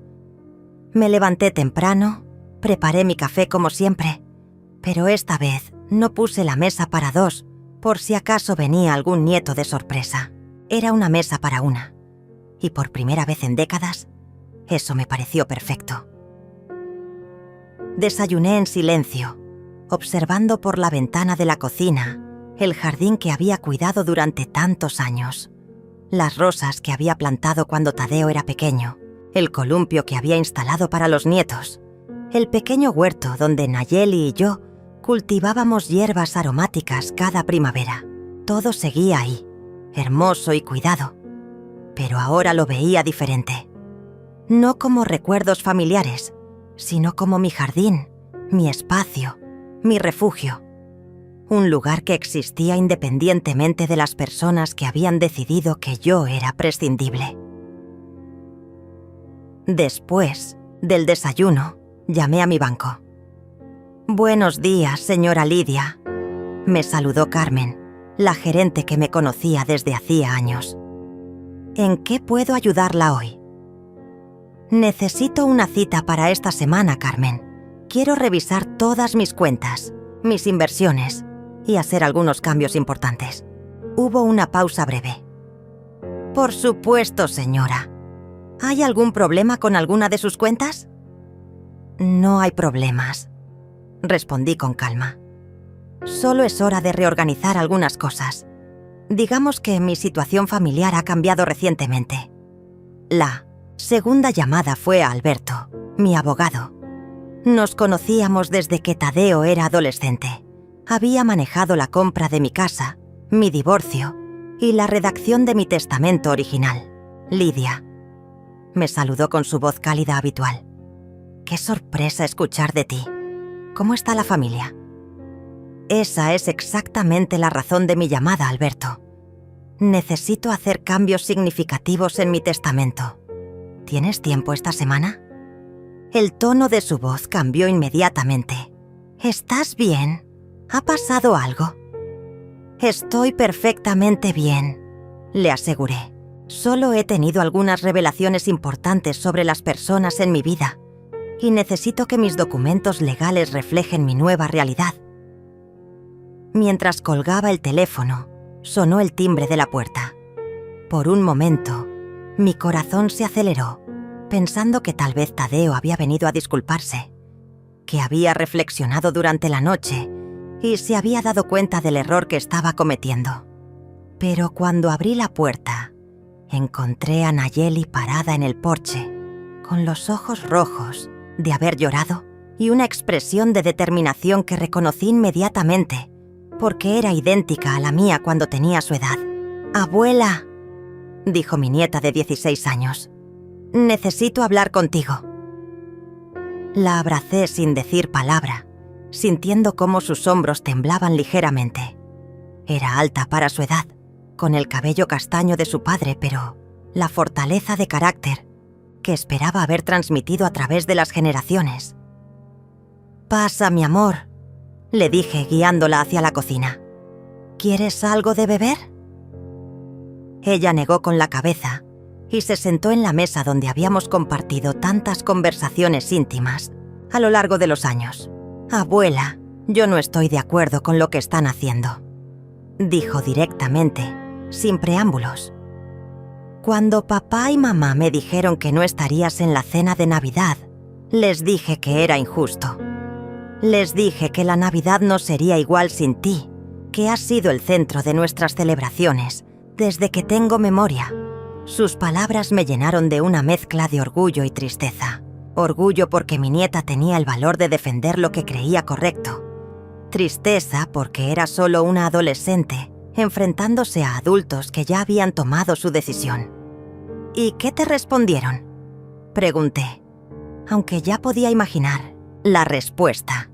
Me levanté temprano, preparé mi café como siempre, pero esta vez no puse la mesa para dos por si acaso venía algún nieto de sorpresa. Era una mesa para una, y por primera vez en décadas, eso me pareció perfecto. Desayuné en silencio, observando por la ventana de la cocina el jardín que había cuidado durante tantos años, las rosas que había plantado cuando Tadeo era pequeño, el columpio que había instalado para los nietos, el pequeño huerto donde Nayeli y yo cultivábamos hierbas aromáticas cada primavera. Todo seguía ahí, hermoso y cuidado, pero ahora lo veía diferente. No como recuerdos familiares, sino como mi jardín, mi espacio, mi refugio. Un lugar que existía independientemente de las personas que habían decidido que yo era prescindible. Después del desayuno, llamé a mi banco. «Buenos días, señora Lidia», me saludó Carmen, la gerente que me conocía desde hacía años. «¿En qué puedo ayudarla hoy?» «Necesito una cita para esta semana, Carmen. Quiero revisar todas mis cuentas, mis inversiones y hacer algunos cambios importantes». Hubo una pausa breve. «Por supuesto, señora. ¿Hay algún problema con alguna de sus cuentas?» «No hay problemas», respondí con calma. «Solo es hora de reorganizar algunas cosas. Digamos que mi situación familiar ha cambiado recientemente». La segunda llamada fue a Alberto, mi abogado. Nos conocíamos desde que Tadeo era adolescente. Había manejado la compra de mi casa, mi divorcio y la redacción de mi testamento original. «Lidia», me saludó con su voz cálida habitual. «Qué sorpresa escuchar de ti. ¿Cómo está la familia?» «Esa es exactamente la razón de mi llamada, Alberto. Necesito hacer cambios significativos en mi testamento. ¿Tienes tiempo esta semana?» El tono de su voz cambió inmediatamente. «¿Estás bien? ¿Ha pasado algo?» «Estoy perfectamente bien», le aseguré. «Solo he tenido algunas revelaciones importantes sobre las personas en mi vida y necesito que mis documentos legales reflejen mi nueva realidad». Mientras colgaba el teléfono, sonó el timbre de la puerta. Por un momento, mi corazón se aceleró, pensando que tal vez Tadeo había venido a disculparse, que había reflexionado durante la noche y se había dado cuenta del error que estaba cometiendo. Pero cuando abrí la puerta, encontré a Nayeli parada en el porche, con los ojos rojos de haber llorado y una expresión de determinación que reconocí inmediatamente, porque era idéntica a la mía cuando tenía su edad. «Abuela», dijo mi nieta de 16 años, «necesito hablar contigo». La abracé sin decir palabra, sintiendo cómo sus hombros temblaban ligeramente. Era alta para su edad, con el cabello castaño de su padre, pero la fortaleza de carácter que esperaba haber transmitido a través de las generaciones. «Pasa, mi amor», le dije guiándola hacia la cocina. ¿Quieres algo de beber? Ella negó con la cabeza y se sentó en la mesa donde habíamos compartido tantas conversaciones íntimas a lo largo de los años. Abuela, yo no estoy de acuerdo con lo que están haciendo, dijo directamente, sin preámbulos. Cuando papá y mamá me dijeron que no estarías en la cena de Navidad, les dije que era injusto. Les dije que la Navidad no sería igual sin ti, que has sido el centro de nuestras celebraciones desde que tengo memoria. Sus palabras me llenaron de una mezcla de orgullo y tristeza. Orgullo porque mi nieta tenía el valor de defender lo que creía correcto. Tristeza porque era solo una adolescente, enfrentándose a adultos que ya habían tomado su decisión. ¿Y qué te respondieron?, pregunté, aunque ya podía imaginar la respuesta.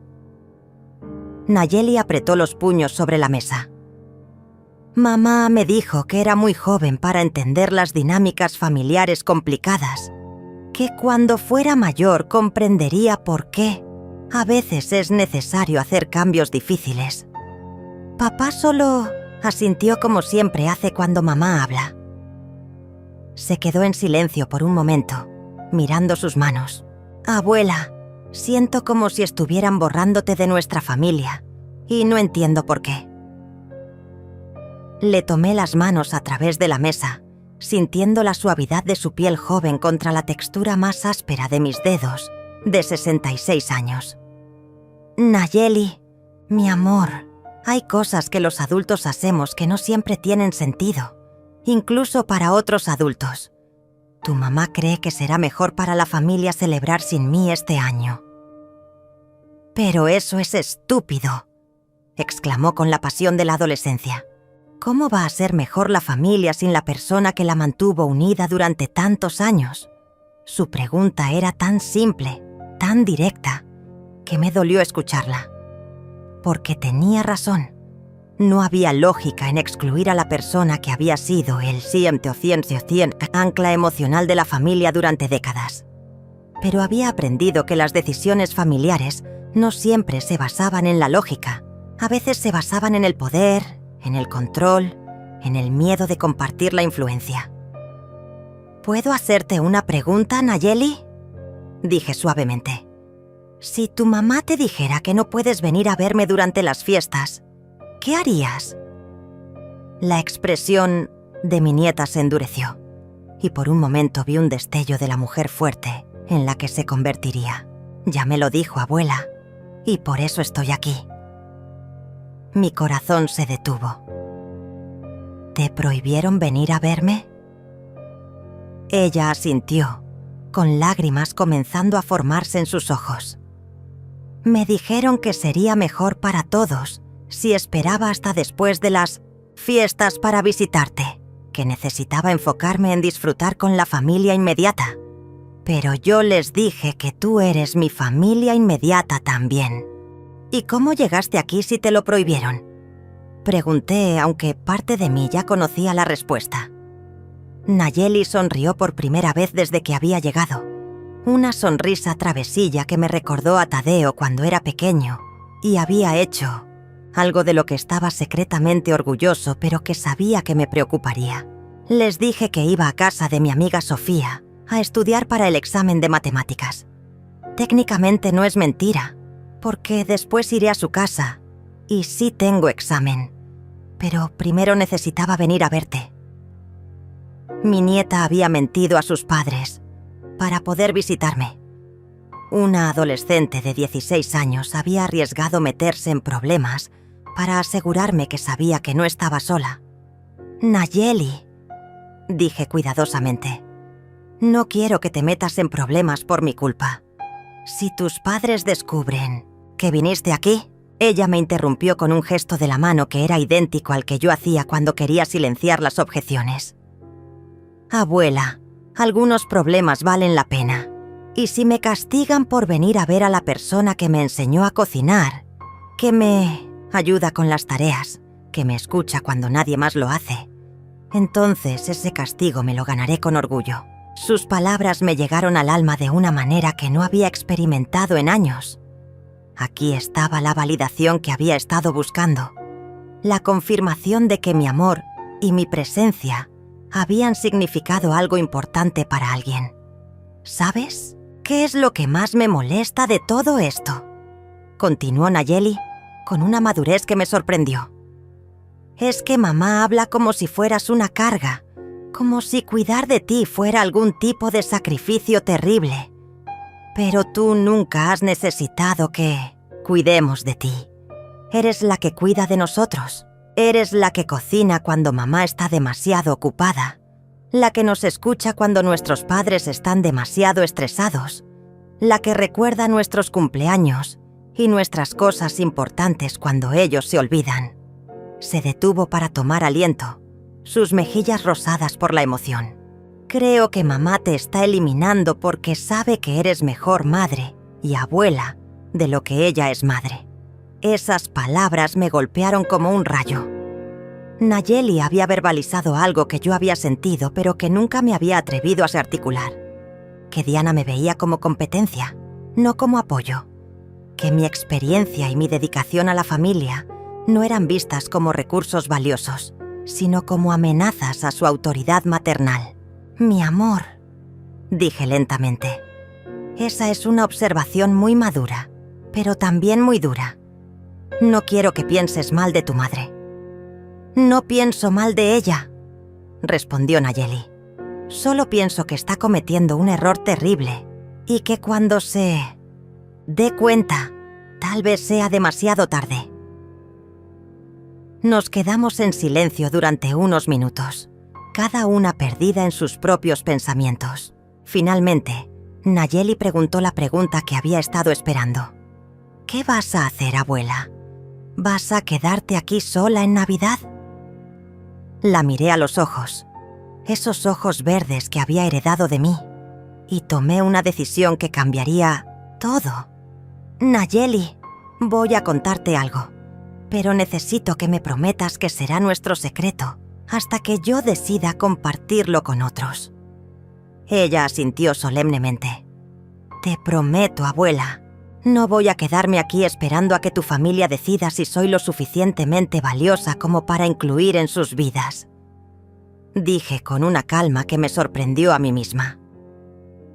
Nayeli apretó los puños sobre la mesa. Mamá me dijo que era muy joven para entender las dinámicas familiares complicadas, que cuando fuera mayor comprendería por qué a veces es necesario hacer cambios difíciles. Papá solo asintió como siempre hace cuando mamá habla. Se quedó en silencio por un momento, mirando sus manos. Abuela, siento como si estuvieran borrándote de nuestra familia, y no entiendo por qué. Le tomé las manos a través de la mesa, sintiendo la suavidad de su piel joven contra la textura más áspera de mis dedos, de 66 años. Nayeli, mi amor, hay cosas que los adultos hacemos que no siempre tienen sentido, incluso para otros adultos. Tu mamá cree que será mejor para la familia celebrar sin mí este año. Pero eso es estúpido, exclamó con la pasión de la adolescencia. ¿Cómo va a ser mejor la familia sin la persona que la mantuvo unida durante tantos años? Su pregunta era tan simple, tan directa, que me dolió escucharla. Porque tenía razón. No había lógica en excluir a la persona que había sido el 100% ancla emocional de la familia durante décadas. Pero había aprendido que las decisiones familiares no siempre se basaban en la lógica. A veces se basaban en el poder, en el control, en el miedo de compartir la influencia. ¿Puedo hacerte una pregunta, Nayeli?, dije suavemente. Si tu mamá te dijera que no puedes venir a verme durante las fiestas, ¿qué harías? La expresión de mi nieta se endureció, y por un momento vi un destello de la mujer fuerte en la que se convertiría. Ya me lo dijo, abuela, y por eso estoy aquí. Mi corazón se detuvo. ¿Te prohibieron venir a verme? Ella asintió, con lágrimas comenzando a formarse en sus ojos. Me dijeron que sería mejor para todos si esperaba hasta después de las fiestas para visitarte, que necesitaba enfocarme en disfrutar con la familia inmediata. Pero yo les dije que tú eres mi familia inmediata también. ¿Y cómo llegaste aquí si te lo prohibieron?, pregunté, aunque parte de mí ya conocía la respuesta. Nayeli sonrió por primera vez desde que había llegado. Una sonrisa travesilla que me recordó a Tadeo cuando era pequeño y había hecho algo de lo que estaba secretamente orgulloso, pero que sabía que me preocuparía. Les dije que iba a casa de mi amiga Sofía a estudiar para el examen de matemáticas. Técnicamente no es mentira, porque después iré a su casa y sí tengo examen, pero primero necesitaba venir a verte. Mi nieta había mentido a sus padres para poder visitarme. Una adolescente de 16 años había arriesgado meterse en problemas para asegurarme que sabía que no estaba sola. Nayeli, dije cuidadosamente, no quiero que te metas en problemas por mi culpa. Si tus padres descubren que viniste aquí, ella me interrumpió con un gesto de la mano que era idéntico al que yo hacía cuando quería silenciar las objeciones. Abuela, algunos problemas valen la pena. Y si me castigan por venir a ver a la persona que me enseñó a cocinar, que me ayuda con las tareas, que me escucha cuando nadie más lo hace, entonces ese castigo me lo ganaré con orgullo. Sus palabras me llegaron al alma de una manera que no había experimentado en años. Aquí estaba la validación que había estado buscando. La confirmación de que mi amor y mi presencia habían significado algo importante para alguien. ¿Sabes? ¿Qué es lo que más me molesta de todo esto?, continuó Nayeli con una madurez que me sorprendió. Es que mamá habla como si fueras una carga, como si cuidar de ti fuera algún tipo de sacrificio terrible. Pero tú nunca has necesitado que cuidemos de ti. Eres la que cuida de nosotros. Eres la que cocina cuando mamá está demasiado ocupada. La que nos escucha cuando nuestros padres están demasiado estresados. La que recuerda nuestros cumpleaños y nuestras cosas importantes cuando ellos se olvidan. Se detuvo para tomar aliento, sus mejillas rosadas por la emoción. Creo que mamá te está eliminando porque sabe que eres mejor madre y abuela de lo que ella es madre. Esas palabras me golpearon como un rayo. Nayeli había verbalizado algo que yo había sentido, pero que nunca me había atrevido a articular. Que Diana me veía como competencia, no como apoyo. Que mi experiencia y mi dedicación a la familia no eran vistas como recursos valiosos, sino como amenazas a su autoridad maternal. Mi amor, dije lentamente. Esa es una observación muy madura, pero también muy dura. No quiero que pienses mal de tu madre. No pienso mal de ella, respondió Nayeli. Solo pienso que está cometiendo un error terrible y que cuando se dé cuenta, tal vez sea demasiado tarde. Nos quedamos en silencio durante unos minutos, cada una perdida en sus propios pensamientos. Finalmente, Nayeli preguntó la pregunta que había estado esperando. ¿Qué vas a hacer, abuela? ¿Vas a quedarte aquí sola en Navidad? La miré a los ojos, esos ojos verdes que había heredado de mí, y tomé una decisión que cambiaría todo. Nayeli, voy a contarte algo, pero necesito que me prometas que será nuestro secreto hasta que yo decida compartirlo con otros. Ella asintió solemnemente. Te prometo, abuela. No voy a quedarme aquí esperando a que tu familia decida si soy lo suficientemente valiosa como para incluir en sus vidas. Dije con una calma que me sorprendió a mí misma.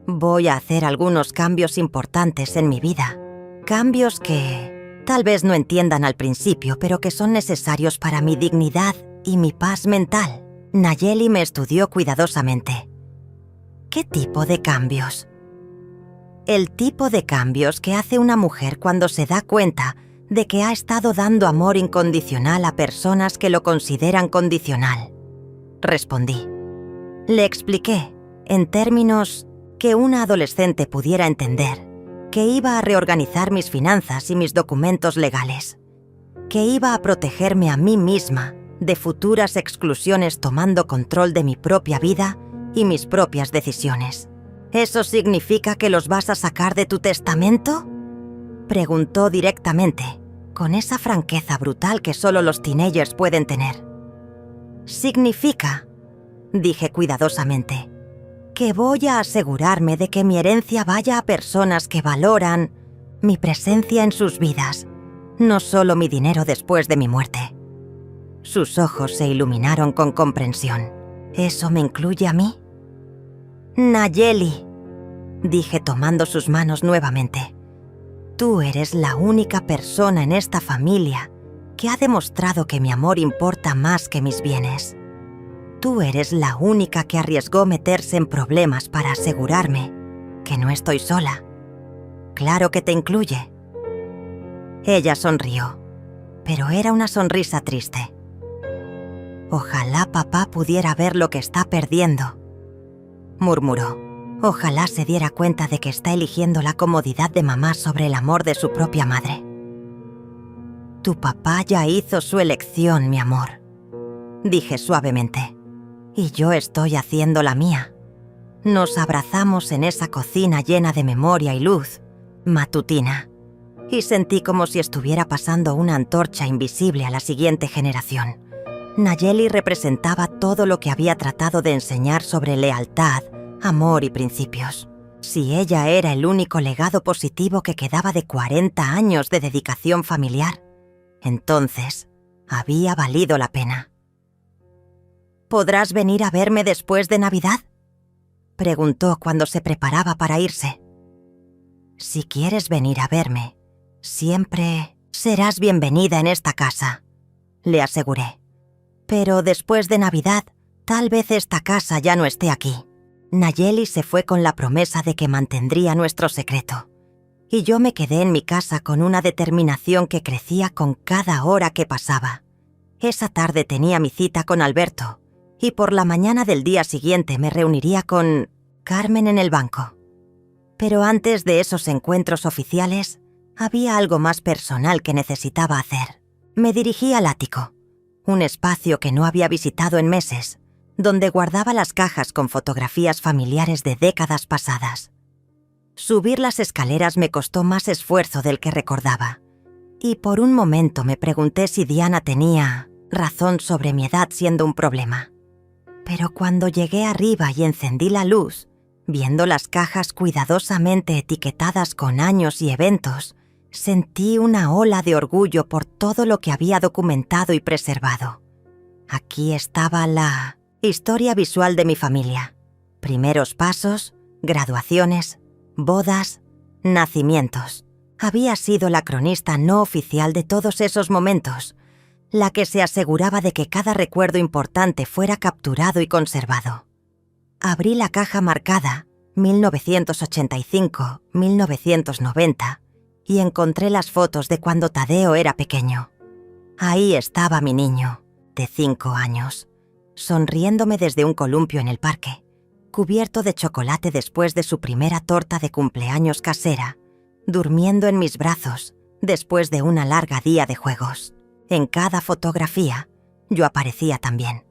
Voy a hacer algunos cambios importantes en mi vida. Cambios que tal vez no entiendan al principio, pero que son necesarios para mi dignidad y mi paz mental. Nayeli me estudió cuidadosamente. ¿Qué tipo de cambios? El tipo de cambios que hace una mujer cuando se da cuenta de que ha estado dando amor incondicional a personas que lo consideran condicional. Respondí. Le expliqué, en términos que una adolescente pudiera entender, que iba a reorganizar mis finanzas y mis documentos legales, que iba a protegerme a mí misma de futuras exclusiones tomando control de mi propia vida y mis propias decisiones. ¿Eso significa que los vas a sacar de tu testamento?, preguntó directamente, con esa franqueza brutal que solo los teenagers pueden tener. Significa, dije cuidadosamente, que voy a asegurarme de que mi herencia vaya a personas que valoran mi presencia en sus vidas, no solo mi dinero después de mi muerte. Sus ojos se iluminaron con comprensión. ¿Eso me incluye a mí? Nayeli, dije tomando sus manos nuevamente. Tú eres la única persona en esta familia que ha demostrado que mi amor importa más que mis bienes. Tú eres la única que arriesgó meterse en problemas para asegurarme que no estoy sola. Claro que te incluye. Ella sonrió, pero era una sonrisa triste. Ojalá papá pudiera ver lo que está perdiendo, murmuró. Ojalá se diera cuenta de que está eligiendo la comodidad de mamá sobre el amor de su propia madre. Tu papá ya hizo su elección, mi amor, dije suavemente, y yo estoy haciendo la mía. Nos abrazamos en esa cocina llena de memoria y luz, matutina, y sentí como si estuviera pasando una antorcha invisible a la siguiente generación. Nayeli representaba todo lo que había tratado de enseñar sobre lealtad, amor y principios. Si ella era el único legado positivo que quedaba de 40 años de dedicación familiar, entonces había valido la pena. ¿Podrás venir a verme después de Navidad?, preguntó cuando se preparaba para irse. Si quieres venir a verme, siempre serás bienvenida en esta casa, le aseguré. Pero después de Navidad, tal vez esta casa ya no esté aquí. Nayeli se fue con la promesa de que mantendría nuestro secreto, y yo me quedé en mi casa con una determinación que crecía con cada hora que pasaba. Esa tarde tenía mi cita con Alberto, y por la mañana del día siguiente me reuniría con Carmen en el banco. Pero antes de esos encuentros oficiales, había algo más personal que necesitaba hacer. Me dirigí al ático, un espacio que no había visitado en meses, donde guardaba las cajas con fotografías familiares de décadas pasadas. Subir las escaleras me costó más esfuerzo del que recordaba, y por un momento me pregunté si Diana tenía razón sobre mi edad siendo un problema. Pero cuando llegué arriba y encendí la luz, viendo las cajas cuidadosamente etiquetadas con años y eventos, sentí una ola de orgullo por todo lo que había documentado y preservado. Aquí estaba la historia visual de mi familia. Primeros pasos, graduaciones, bodas, nacimientos. Había sido la cronista no oficial de todos esos momentos, la que se aseguraba de que cada recuerdo importante fuera capturado y conservado. Abrí la caja marcada 1985-1990 y encontré las fotos de cuando Tadeo era pequeño. Ahí estaba mi niño, de 5 años, sonriéndome desde un columpio en el parque, cubierto de chocolate después de su primera torta de cumpleaños casera, durmiendo en mis brazos después de una larga día de juegos. En cada fotografía, yo aparecía también,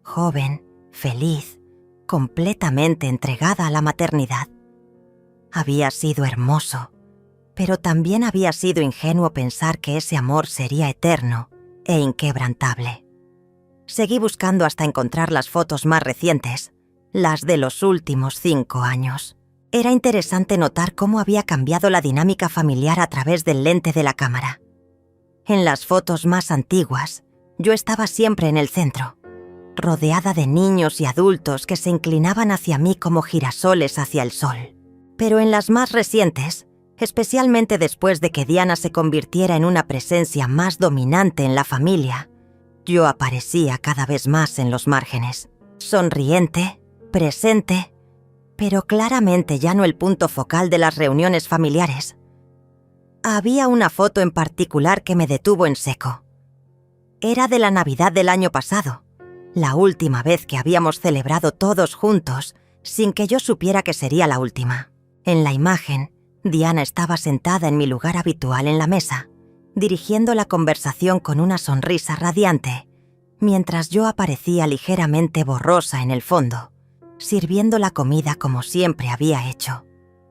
joven, feliz, completamente entregada a la maternidad. Había sido hermoso, pero también había sido ingenuo pensar que ese amor sería eterno e inquebrantable. Seguí buscando hasta encontrar las fotos más recientes, las de los últimos 5 años. Era interesante notar cómo había cambiado la dinámica familiar a través del lente de la cámara. En las fotos más antiguas, yo estaba siempre en el centro, rodeada de niños y adultos que se inclinaban hacia mí como girasoles hacia el sol. Pero en las más recientes, especialmente después de que Diana se convirtiera en una presencia más dominante en la familia, yo aparecía cada vez más en los márgenes, sonriente, presente, pero claramente ya no el punto focal de las reuniones familiares. Había una foto en particular que me detuvo en seco. Era de la Navidad del año pasado, la última vez que habíamos celebrado todos juntos, sin que yo supiera que sería la última. En la imagen, Diana estaba sentada en mi lugar habitual en la mesa, dirigiendo la conversación con una sonrisa radiante, mientras yo aparecía ligeramente borrosa en el fondo, sirviendo la comida como siempre había hecho.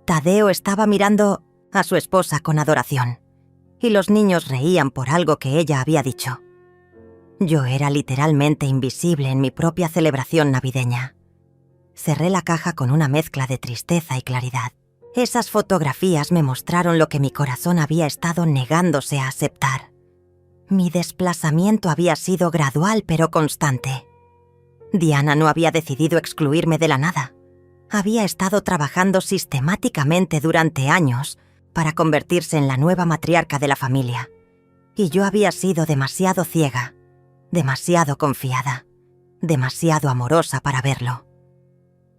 Tadeo estaba mirando a su esposa con adoración, y los niños reían por algo que ella había dicho. Yo era literalmente invisible en mi propia celebración navideña. Cerré la caja con una mezcla de tristeza y claridad. Esas fotografías me mostraron lo que mi corazón había estado negándose a aceptar. Mi desplazamiento había sido gradual pero constante. Diana no había decidido excluirme de la nada. Había estado trabajando sistemáticamente durante años para convertirse en la nueva matriarca de la familia. Y yo había sido demasiado ciega, demasiado confiada, demasiado amorosa para verlo.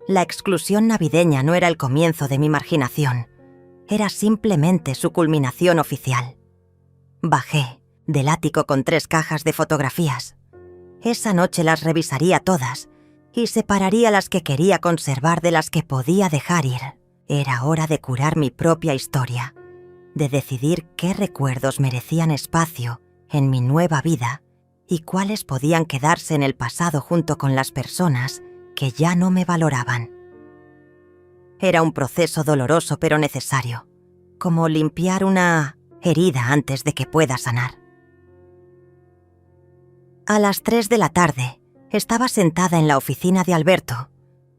La exclusión navideña no era el comienzo de mi marginación, era simplemente su culminación oficial. Bajé del ático con 3 cajas de fotografías. Esa noche las revisaría todas y separaría las que quería conservar de las que podía dejar ir. Era hora de curar mi propia historia, de decidir qué recuerdos merecían espacio en mi nueva vida y cuáles podían quedarse en el pasado junto con las personas que ya no me valoraban. Era un proceso doloroso pero necesario, como limpiar una herida antes de que pueda sanar. A las 3 de la tarde, estaba sentada en la oficina de Alberto,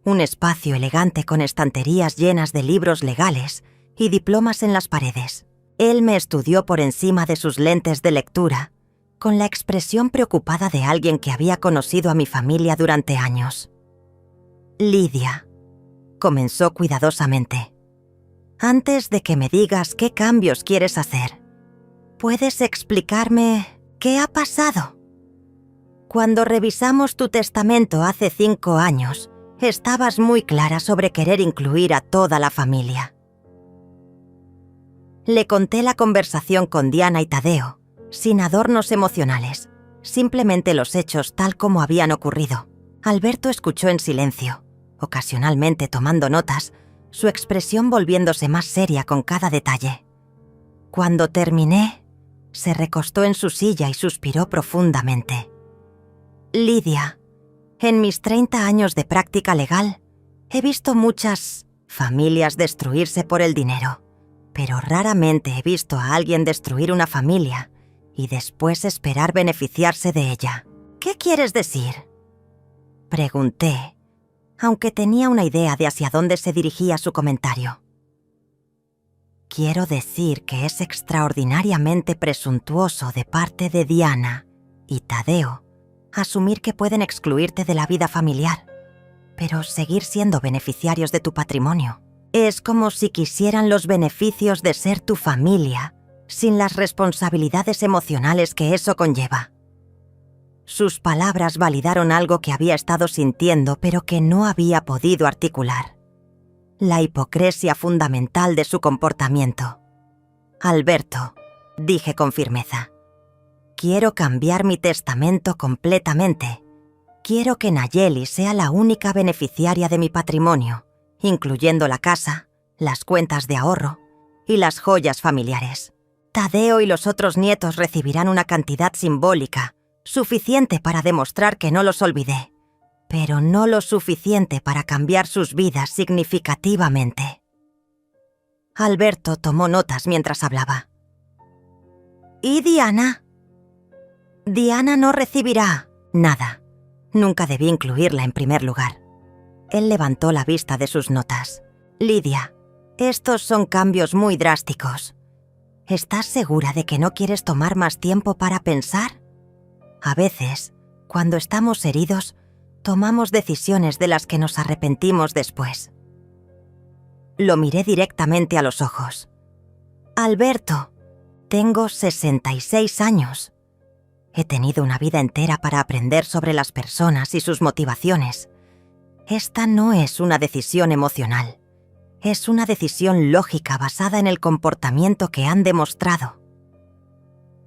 un espacio elegante con estanterías llenas de libros legales y diplomas en las paredes. Él me estudió por encima de sus lentes de lectura, con la expresión preocupada de alguien que había conocido a mi familia durante años. Lidia, comenzó cuidadosamente. Antes de que me digas qué cambios quieres hacer, ¿puedes explicarme qué ha pasado? Cuando revisamos tu testamento hace 5 años, estabas muy clara sobre querer incluir a toda la familia. Le conté la conversación con Diana y Tadeo, sin adornos emocionales, simplemente los hechos tal como habían ocurrido. Alberto escuchó en silencio, ocasionalmente tomando notas, su expresión volviéndose más seria con cada detalle. Cuando terminé, se recostó en su silla y suspiró profundamente. Lidia, en mis 30 años de práctica legal, he visto muchas familias destruirse por el dinero, pero raramente he visto a alguien destruir una familia y después esperar beneficiarse de ella. ¿Qué quieres decir?, pregunté, aunque tenía una idea de hacia dónde se dirigía su comentario. Quiero decir que es extraordinariamente presuntuoso de parte de Diana y Tadeo asumir que pueden excluirte de la vida familiar, pero seguir siendo beneficiarios de tu patrimonio. Es como si quisieran los beneficios de ser tu familia, sin las responsabilidades emocionales que eso conlleva. Sus palabras validaron algo que había estado sintiendo, pero que no había podido articular. La hipocresía fundamental de su comportamiento. Alberto, dije con firmeza, quiero cambiar mi testamento completamente. Quiero que Nayeli sea la única beneficiaria de mi patrimonio, incluyendo la casa, las cuentas de ahorro y las joyas familiares. Tadeo y los otros nietos recibirán una cantidad simbólica, suficiente para demostrar que no los olvidé, pero no lo suficiente para cambiar sus vidas significativamente. Alberto tomó notas mientras hablaba. ¿Y Diana? Diana no recibirá nada. Nunca debí incluirla en primer lugar. Él levantó la vista de sus notas. Lidia, estos son cambios muy drásticos. ¿Estás segura de que no quieres tomar más tiempo para pensar? A veces, cuando estamos heridos, tomamos decisiones de las que nos arrepentimos después. Lo miré directamente a los ojos. Alberto, tengo 66 años. He tenido una vida entera para aprender sobre las personas y sus motivaciones. Esta no es una decisión emocional. Es una decisión lógica basada en el comportamiento que han demostrado.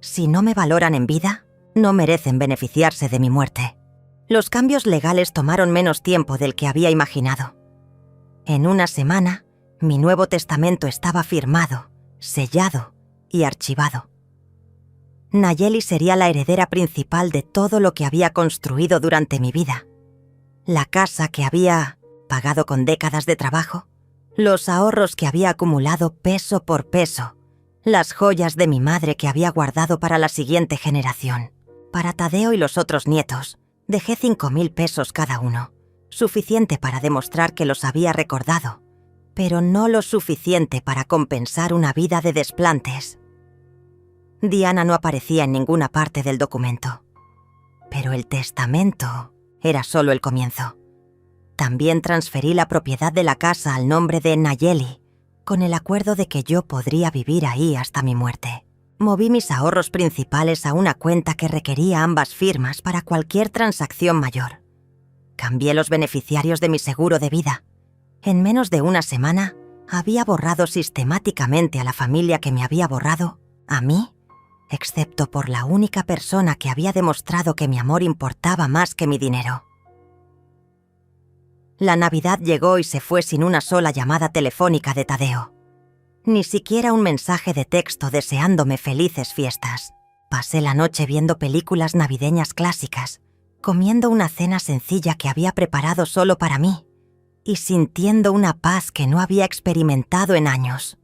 Si no me valoran en vida, no merecen beneficiarse de mi muerte. Los cambios legales tomaron menos tiempo del que había imaginado. En una semana, mi nuevo testamento estaba firmado, sellado y archivado. Nayeli sería la heredera principal de todo lo que había construido durante mi vida. La casa que había pagado con décadas de trabajo, los ahorros que había acumulado peso por peso, las joyas de mi madre que había guardado para la siguiente generación. Para Tadeo y los otros nietos, dejé 5.000 pesos cada uno, suficiente para demostrar que los había recordado, pero no lo suficiente para compensar una vida de desplantes. Diana no aparecía en ninguna parte del documento, pero el testamento era solo el comienzo. También transferí la propiedad de la casa al nombre de Nayeli, con el acuerdo de que yo podría vivir ahí hasta mi muerte. Moví mis ahorros principales a una cuenta que requería ambas firmas para cualquier transacción mayor. Cambié los beneficiarios de mi seguro de vida. En menos de una semana, había borrado sistemáticamente a la familia que me había borrado, a mí, excepto por la única persona que había demostrado que mi amor importaba más que mi dinero. La Navidad llegó y se fue sin una sola llamada telefónica de Tadeo. Ni siquiera un mensaje de texto deseándome felices fiestas. Pasé la noche viendo películas navideñas clásicas, comiendo una cena sencilla que había preparado solo para mí y sintiendo una paz que no había experimentado en años.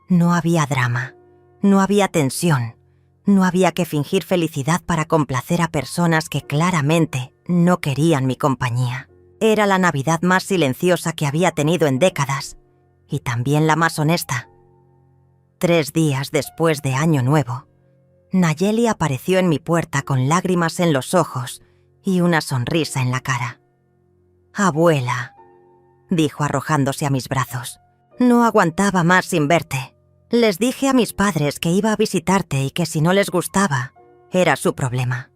No había drama, no había tensión, no había que fingir felicidad para complacer a personas que claramente no querían mi compañía. Era la Navidad más silenciosa que había tenido en décadas, y también la más honesta. 3 días después de Año Nuevo, Nayeli apareció en mi puerta con lágrimas en los ojos y una sonrisa en la cara. «Abuela», dijo arrojándose a mis brazos, «no aguantaba más sin verte. Les dije a mis padres que iba a visitarte y que si no les gustaba, era su problema».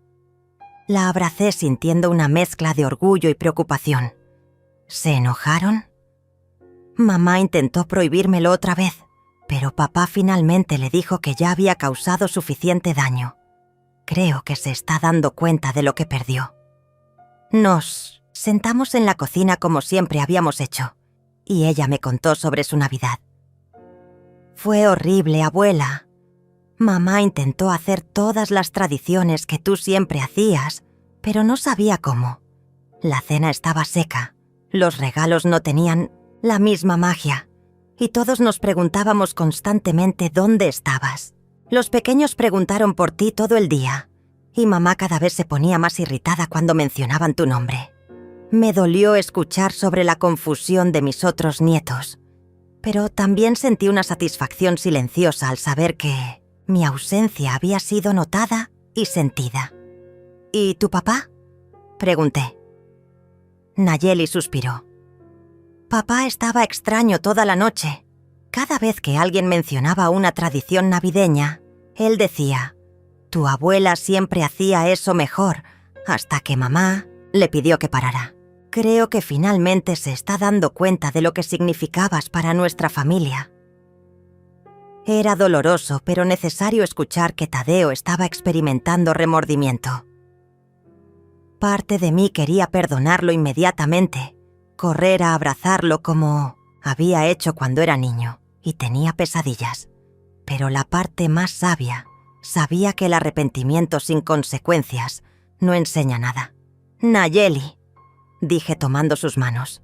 La abracé sintiendo una mezcla de orgullo y preocupación. ¿Se enojaron? Mamá intentó prohibírmelo otra vez, pero papá finalmente le dijo que ya había causado suficiente daño. Creo que se está dando cuenta de lo que perdió. Nos sentamos en la cocina como siempre habíamos hecho, y ella me contó sobre su Navidad. «Fue horrible, abuela. Mamá intentó hacer todas las tradiciones que tú siempre hacías, pero no sabía cómo. La cena estaba seca, los regalos no tenían la misma magia, y todos nos preguntábamos constantemente dónde estabas. Los pequeños preguntaron por ti todo el día, y mamá cada vez se ponía más irritada cuando mencionaban tu nombre. Me dolió escuchar sobre la confusión de mis otros nietos, pero también sentí una satisfacción silenciosa al saber que mi ausencia había sido notada y sentida». «¿Y tu papá?», pregunté. Nayeli suspiró. «Papá estaba extraño toda la noche. Cada vez que alguien mencionaba una tradición navideña, él decía, «Tu abuela siempre hacía eso mejor», hasta que mamá le pidió que parara. Creo que finalmente se está dando cuenta de lo que significabas para nuestra familia». Era doloroso, pero necesario escuchar que Tadeo estaba experimentando remordimiento. Parte de mí quería perdonarlo inmediatamente, correr a abrazarlo como había hecho cuando era niño y tenía pesadillas. Pero la parte más sabia sabía que el arrepentimiento sin consecuencias no enseña nada. «Nayeli», dije tomando sus manos,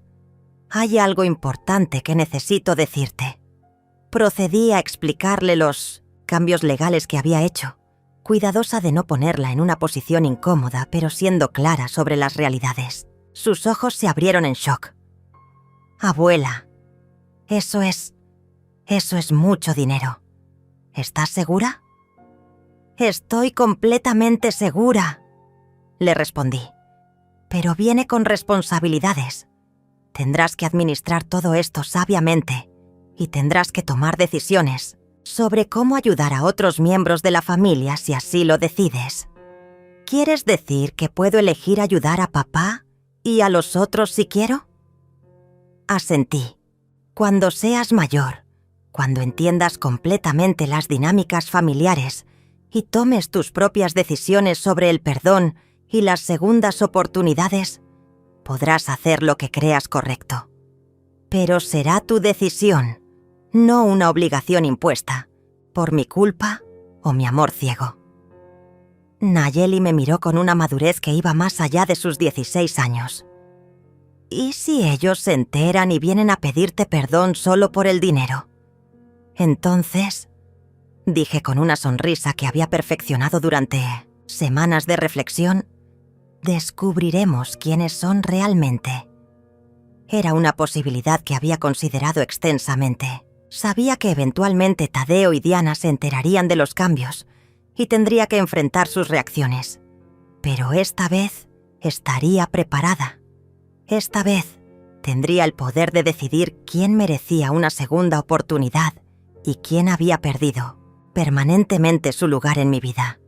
«hay algo importante que necesito decirte». Procedí a explicarle los cambios legales que había hecho, cuidadosa de no ponerla en una posición incómoda, pero siendo clara sobre las realidades. Sus ojos se abrieron en shock. «Abuela, eso es mucho dinero. ¿Estás segura?». «Estoy completamente segura», le respondí. «Pero viene con responsabilidades. Tendrás que administrar todo esto sabiamente y tendrás que tomar decisiones sobre cómo ayudar a otros miembros de la familia si así lo decides». «¿Quieres decir que puedo elegir ayudar a papá y a los otros si quiero?». Asentí. «Cuando seas mayor, cuando entiendas completamente las dinámicas familiares y tomes tus propias decisiones sobre el perdón y las segundas oportunidades, podrás hacer lo que creas correcto. Pero será tu decisión, no una obligación impuesta, por mi culpa o mi amor ciego». Nayeli me miró con una madurez que iba más allá de sus 16 años. «¿Y si ellos se enteran y vienen a pedirte perdón solo por el dinero? Entonces», dije con una sonrisa que había perfeccionado durante semanas de reflexión, «descubriremos quiénes son realmente». Era una posibilidad que había considerado extensamente. Sabía que eventualmente Tadeo y Diana se enterarían de los cambios y tendría que enfrentar sus reacciones. Pero esta vez estaría preparada. Esta vez tendría el poder de decidir quién merecía una segunda oportunidad y quién había perdido permanentemente su lugar en mi vida.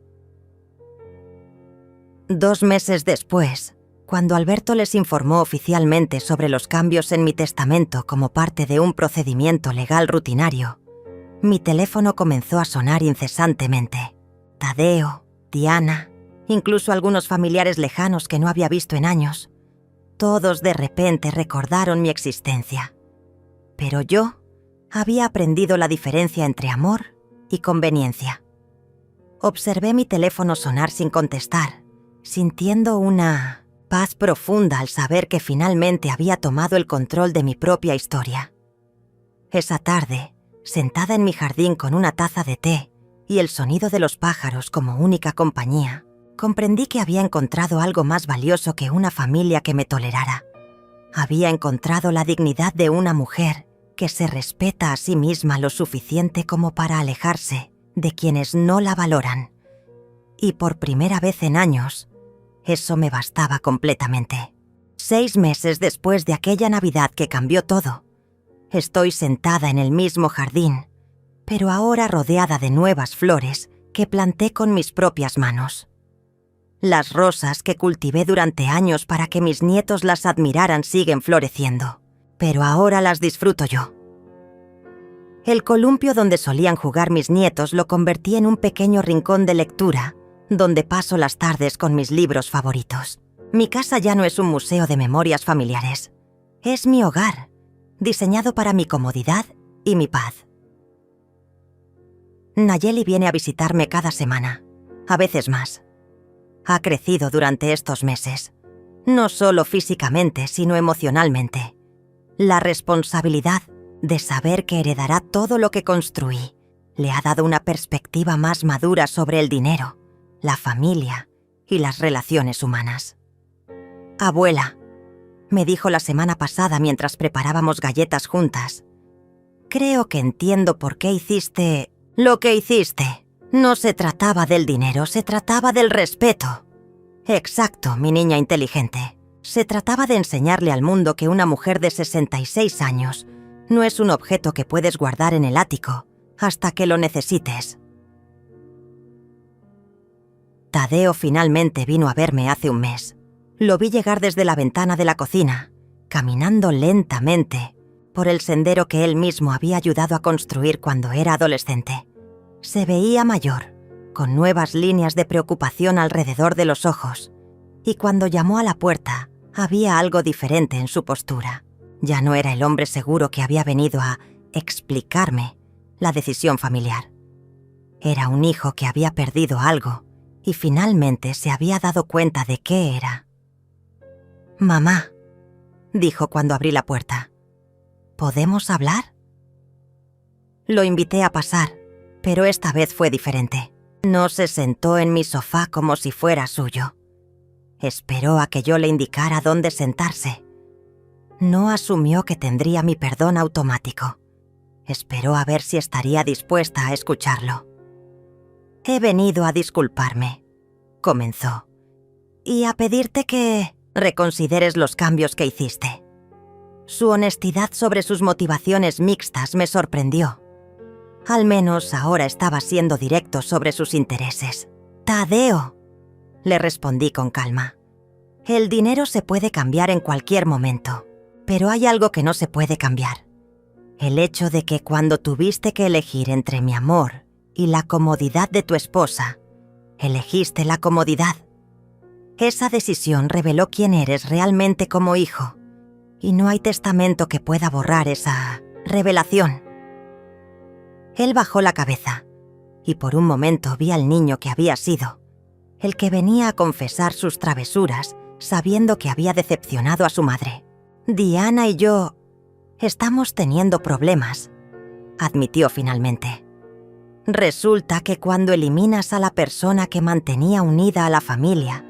2 meses después, cuando Alberto les informó oficialmente sobre los cambios en mi testamento como parte de un procedimiento legal rutinario, mi teléfono comenzó a sonar incesantemente. Tadeo, Diana, incluso algunos familiares lejanos que no había visto en años, todos de repente recordaron mi existencia. Pero yo había aprendido la diferencia entre amor y conveniencia. Observé mi teléfono sonar sin contestar, sintiendo una paz profunda al saber que finalmente había tomado el control de mi propia historia. Esa tarde, sentada en mi jardín con una taza de té y el sonido de los pájaros como única compañía, comprendí que había encontrado algo más valioso que una familia que me tolerara. Había encontrado la dignidad de una mujer que se respeta a sí misma lo suficiente como para alejarse de quienes no la valoran. Y por primera vez en años, eso me bastaba completamente. 6 meses después de aquella Navidad que cambió todo, estoy sentada en el mismo jardín, pero ahora rodeada de nuevas flores que planté con mis propias manos. Las rosas que cultivé durante años para que mis nietos las admiraran siguen floreciendo, pero ahora las disfruto yo. El columpio donde solían jugar mis nietos lo convertí en un pequeño rincón de lectura, donde paso las tardes con mis libros favoritos. Mi casa ya no es un museo de memorias familiares. Es mi hogar, diseñado para mi comodidad y mi paz. Nayeli viene a visitarme cada semana, a veces más. Ha crecido durante estos meses, no solo físicamente, sino emocionalmente. La responsabilidad de saber que heredará todo lo que construí le ha dado una perspectiva más madura sobre el dinero, la familia y las relaciones humanas. «Abuela», me dijo la semana pasada mientras preparábamos galletas juntas, «creo que entiendo por qué hiciste lo que hiciste. No se trataba del dinero, se trataba del respeto». Exacto, mi niña inteligente. Se trataba de enseñarle al mundo que una mujer de 66 años no es un objeto que puedes guardar en el ático hasta que lo necesites. Tadeo finalmente vino a verme hace un mes. Lo vi llegar desde la ventana de la cocina, caminando lentamente por el sendero que él mismo había ayudado a construir cuando era adolescente. Se veía mayor, con nuevas líneas de preocupación alrededor de los ojos, y cuando llamó a la puerta, había algo diferente en su postura. Ya no era el hombre seguro que había venido a explicarme la decisión familiar. Era un hijo que había perdido algo y finalmente se había dado cuenta de qué era. «Mamá», dijo cuando abrí la puerta, «¿podemos hablar?». Lo invité a pasar, pero esta vez fue diferente. No se sentó en mi sofá como si fuera suyo. Esperó a que yo le indicara dónde sentarse. No asumió que tendría mi perdón automático. Esperó a ver si estaría dispuesta a escucharlo. «He venido a disculparme», comenzó, «y a pedirte que reconsideres los cambios que hiciste». Su honestidad sobre sus motivaciones mixtas me sorprendió. Al menos ahora estaba siendo directo sobre sus intereses. «Tadeo», le respondí con calma, «el dinero se puede cambiar en cualquier momento, pero hay algo que no se puede cambiar. El hecho de que cuando tuviste que elegir entre mi amor y la comodidad de tu esposa, elegiste la comodidad. Esa decisión reveló quién eres realmente como hijo, y no hay testamento que pueda borrar esa revelación». Él bajó la cabeza, y por un momento vi al niño que había sido, el que venía a confesar sus travesuras sabiendo que había decepcionado a su madre. «Diana y yo estamos teniendo problemas», admitió finalmente. «Resulta que cuando eliminas a la persona que mantenía unida a la familia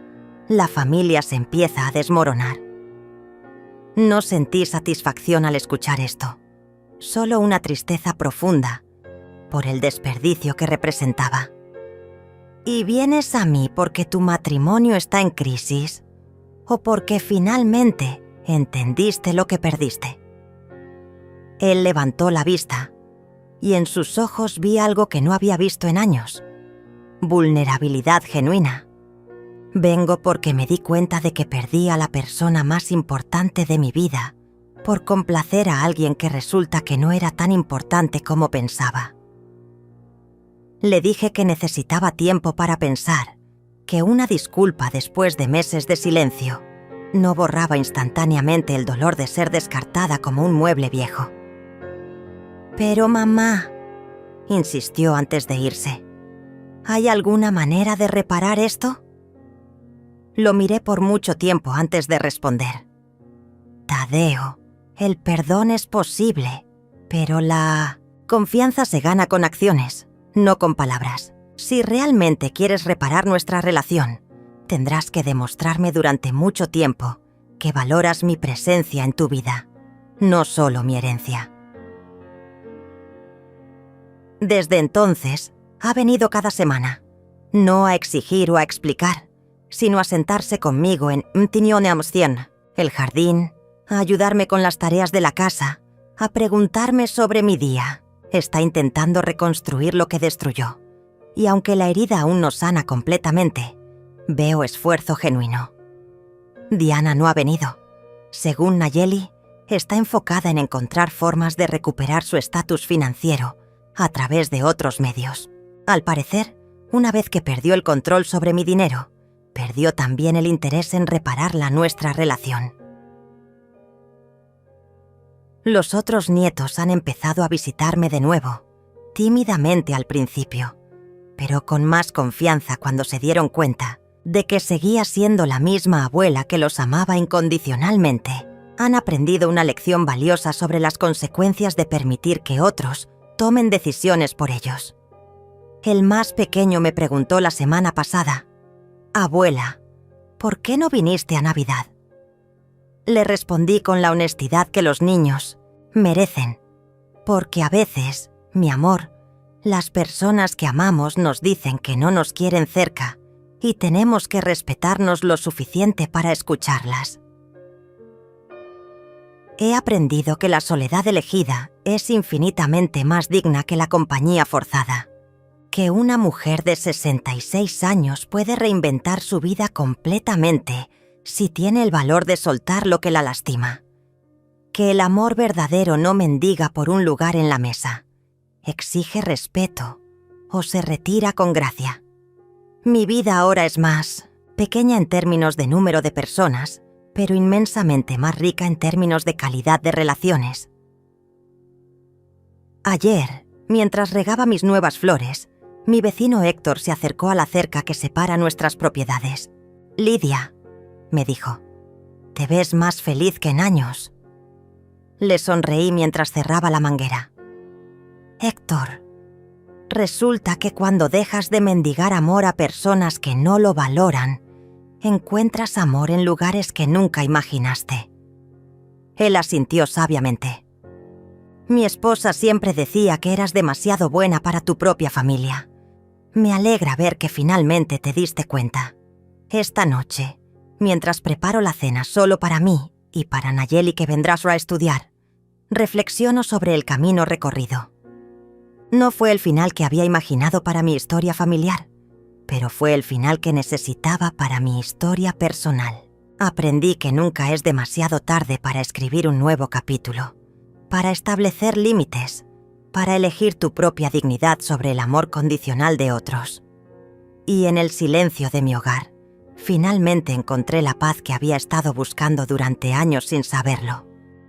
se empieza a desmoronar». No sentí satisfacción al escuchar esto, solo una tristeza profunda por el desperdicio que representaba. «¿Y vienes a mí porque tu matrimonio está en crisis o porque finalmente entendiste lo que perdiste?» Él levantó la vista y en sus ojos vi algo que no había visto en años: vulnerabilidad genuina. «Vengo porque me di cuenta de que perdí a la persona más importante de mi vida por complacer a alguien que resulta que no era tan importante como pensaba». Le dije que necesitaba tiempo para pensar, que una disculpa después de meses de silencio no borraba instantáneamente el dolor de ser descartada como un mueble viejo. «Pero mamá», insistió antes de irse, «¿hay alguna manera de reparar esto?». Lo miré por mucho tiempo antes de responder. «Tadeo, el perdón es posible, pero la confianza se gana con acciones, no con palabras. Si realmente quieres reparar nuestra relación, tendrás que demostrarme durante mucho tiempo que valoras mi presencia en tu vida, no solo mi herencia. Desde entonces, ha venido cada semana, no a exigir o a explicar, sino a sentarse conmigo en Mtinioneamscien, el jardín, a ayudarme con las tareas de la casa, a preguntarme sobre mi día. Está intentando reconstruir lo que destruyó. Y aunque la herida aún no sana completamente, veo esfuerzo genuino. Diana no ha venido. Según Nayeli, está enfocada en encontrar formas de recuperar su estatus financiero a través de otros medios. Al parecer, una vez que perdió el control sobre mi dinero, perdió también el interés en reparar nuestra relación. Los otros nietos han empezado a visitarme de nuevo, tímidamente al principio, pero con más confianza cuando se dieron cuenta de que seguía siendo la misma abuela que los amaba incondicionalmente. Han aprendido una lección valiosa sobre las consecuencias de permitir que otros tomen decisiones por ellos. El más pequeño me preguntó la semana pasada: «Abuela, ¿por qué no viniste a Navidad?». Le respondí con la honestidad que los niños merecen, porque a veces, mi amor, las personas que amamos nos dicen que no nos quieren cerca y tenemos que respetarnos lo suficiente para escucharlas. He aprendido que la soledad elegida es infinitamente más digna que la compañía forzada, que una mujer de 66 años puede reinventar su vida completamente si tiene el valor de soltar lo que la lastima, que el amor verdadero no mendiga por un lugar en la mesa, exige respeto o se retira con gracia. Mi vida ahora es más pequeña en términos de número de personas, pero inmensamente más rica en términos de calidad de relaciones. Ayer, mientras regaba mis nuevas flores, mi vecino Héctor se acercó a la cerca que separa nuestras propiedades. «Lidia», me dijo, «te ves más feliz que en años». Le sonreí mientras cerraba la manguera. «Héctor, resulta que cuando dejas de mendigar amor a personas que no lo valoran, encuentras amor en lugares que nunca imaginaste». Él asintió sabiamente. «Mi esposa siempre decía que eras demasiado buena para tu propia familia. Me alegra ver que finalmente te diste cuenta. Esta noche, mientras preparo la cena solo para mí y para Nayeli que vendrá a estudiar, reflexiono sobre el camino recorrido. No fue el final que había imaginado para mi historia familiar, pero fue el final que necesitaba para mi historia personal. Aprendí que nunca es demasiado tarde para escribir un nuevo capítulo, para establecer límites, para elegir tu propia dignidad sobre el amor condicional de otros. Y en el silencio de mi hogar, finalmente encontré la paz que había estado buscando durante años sin saberlo.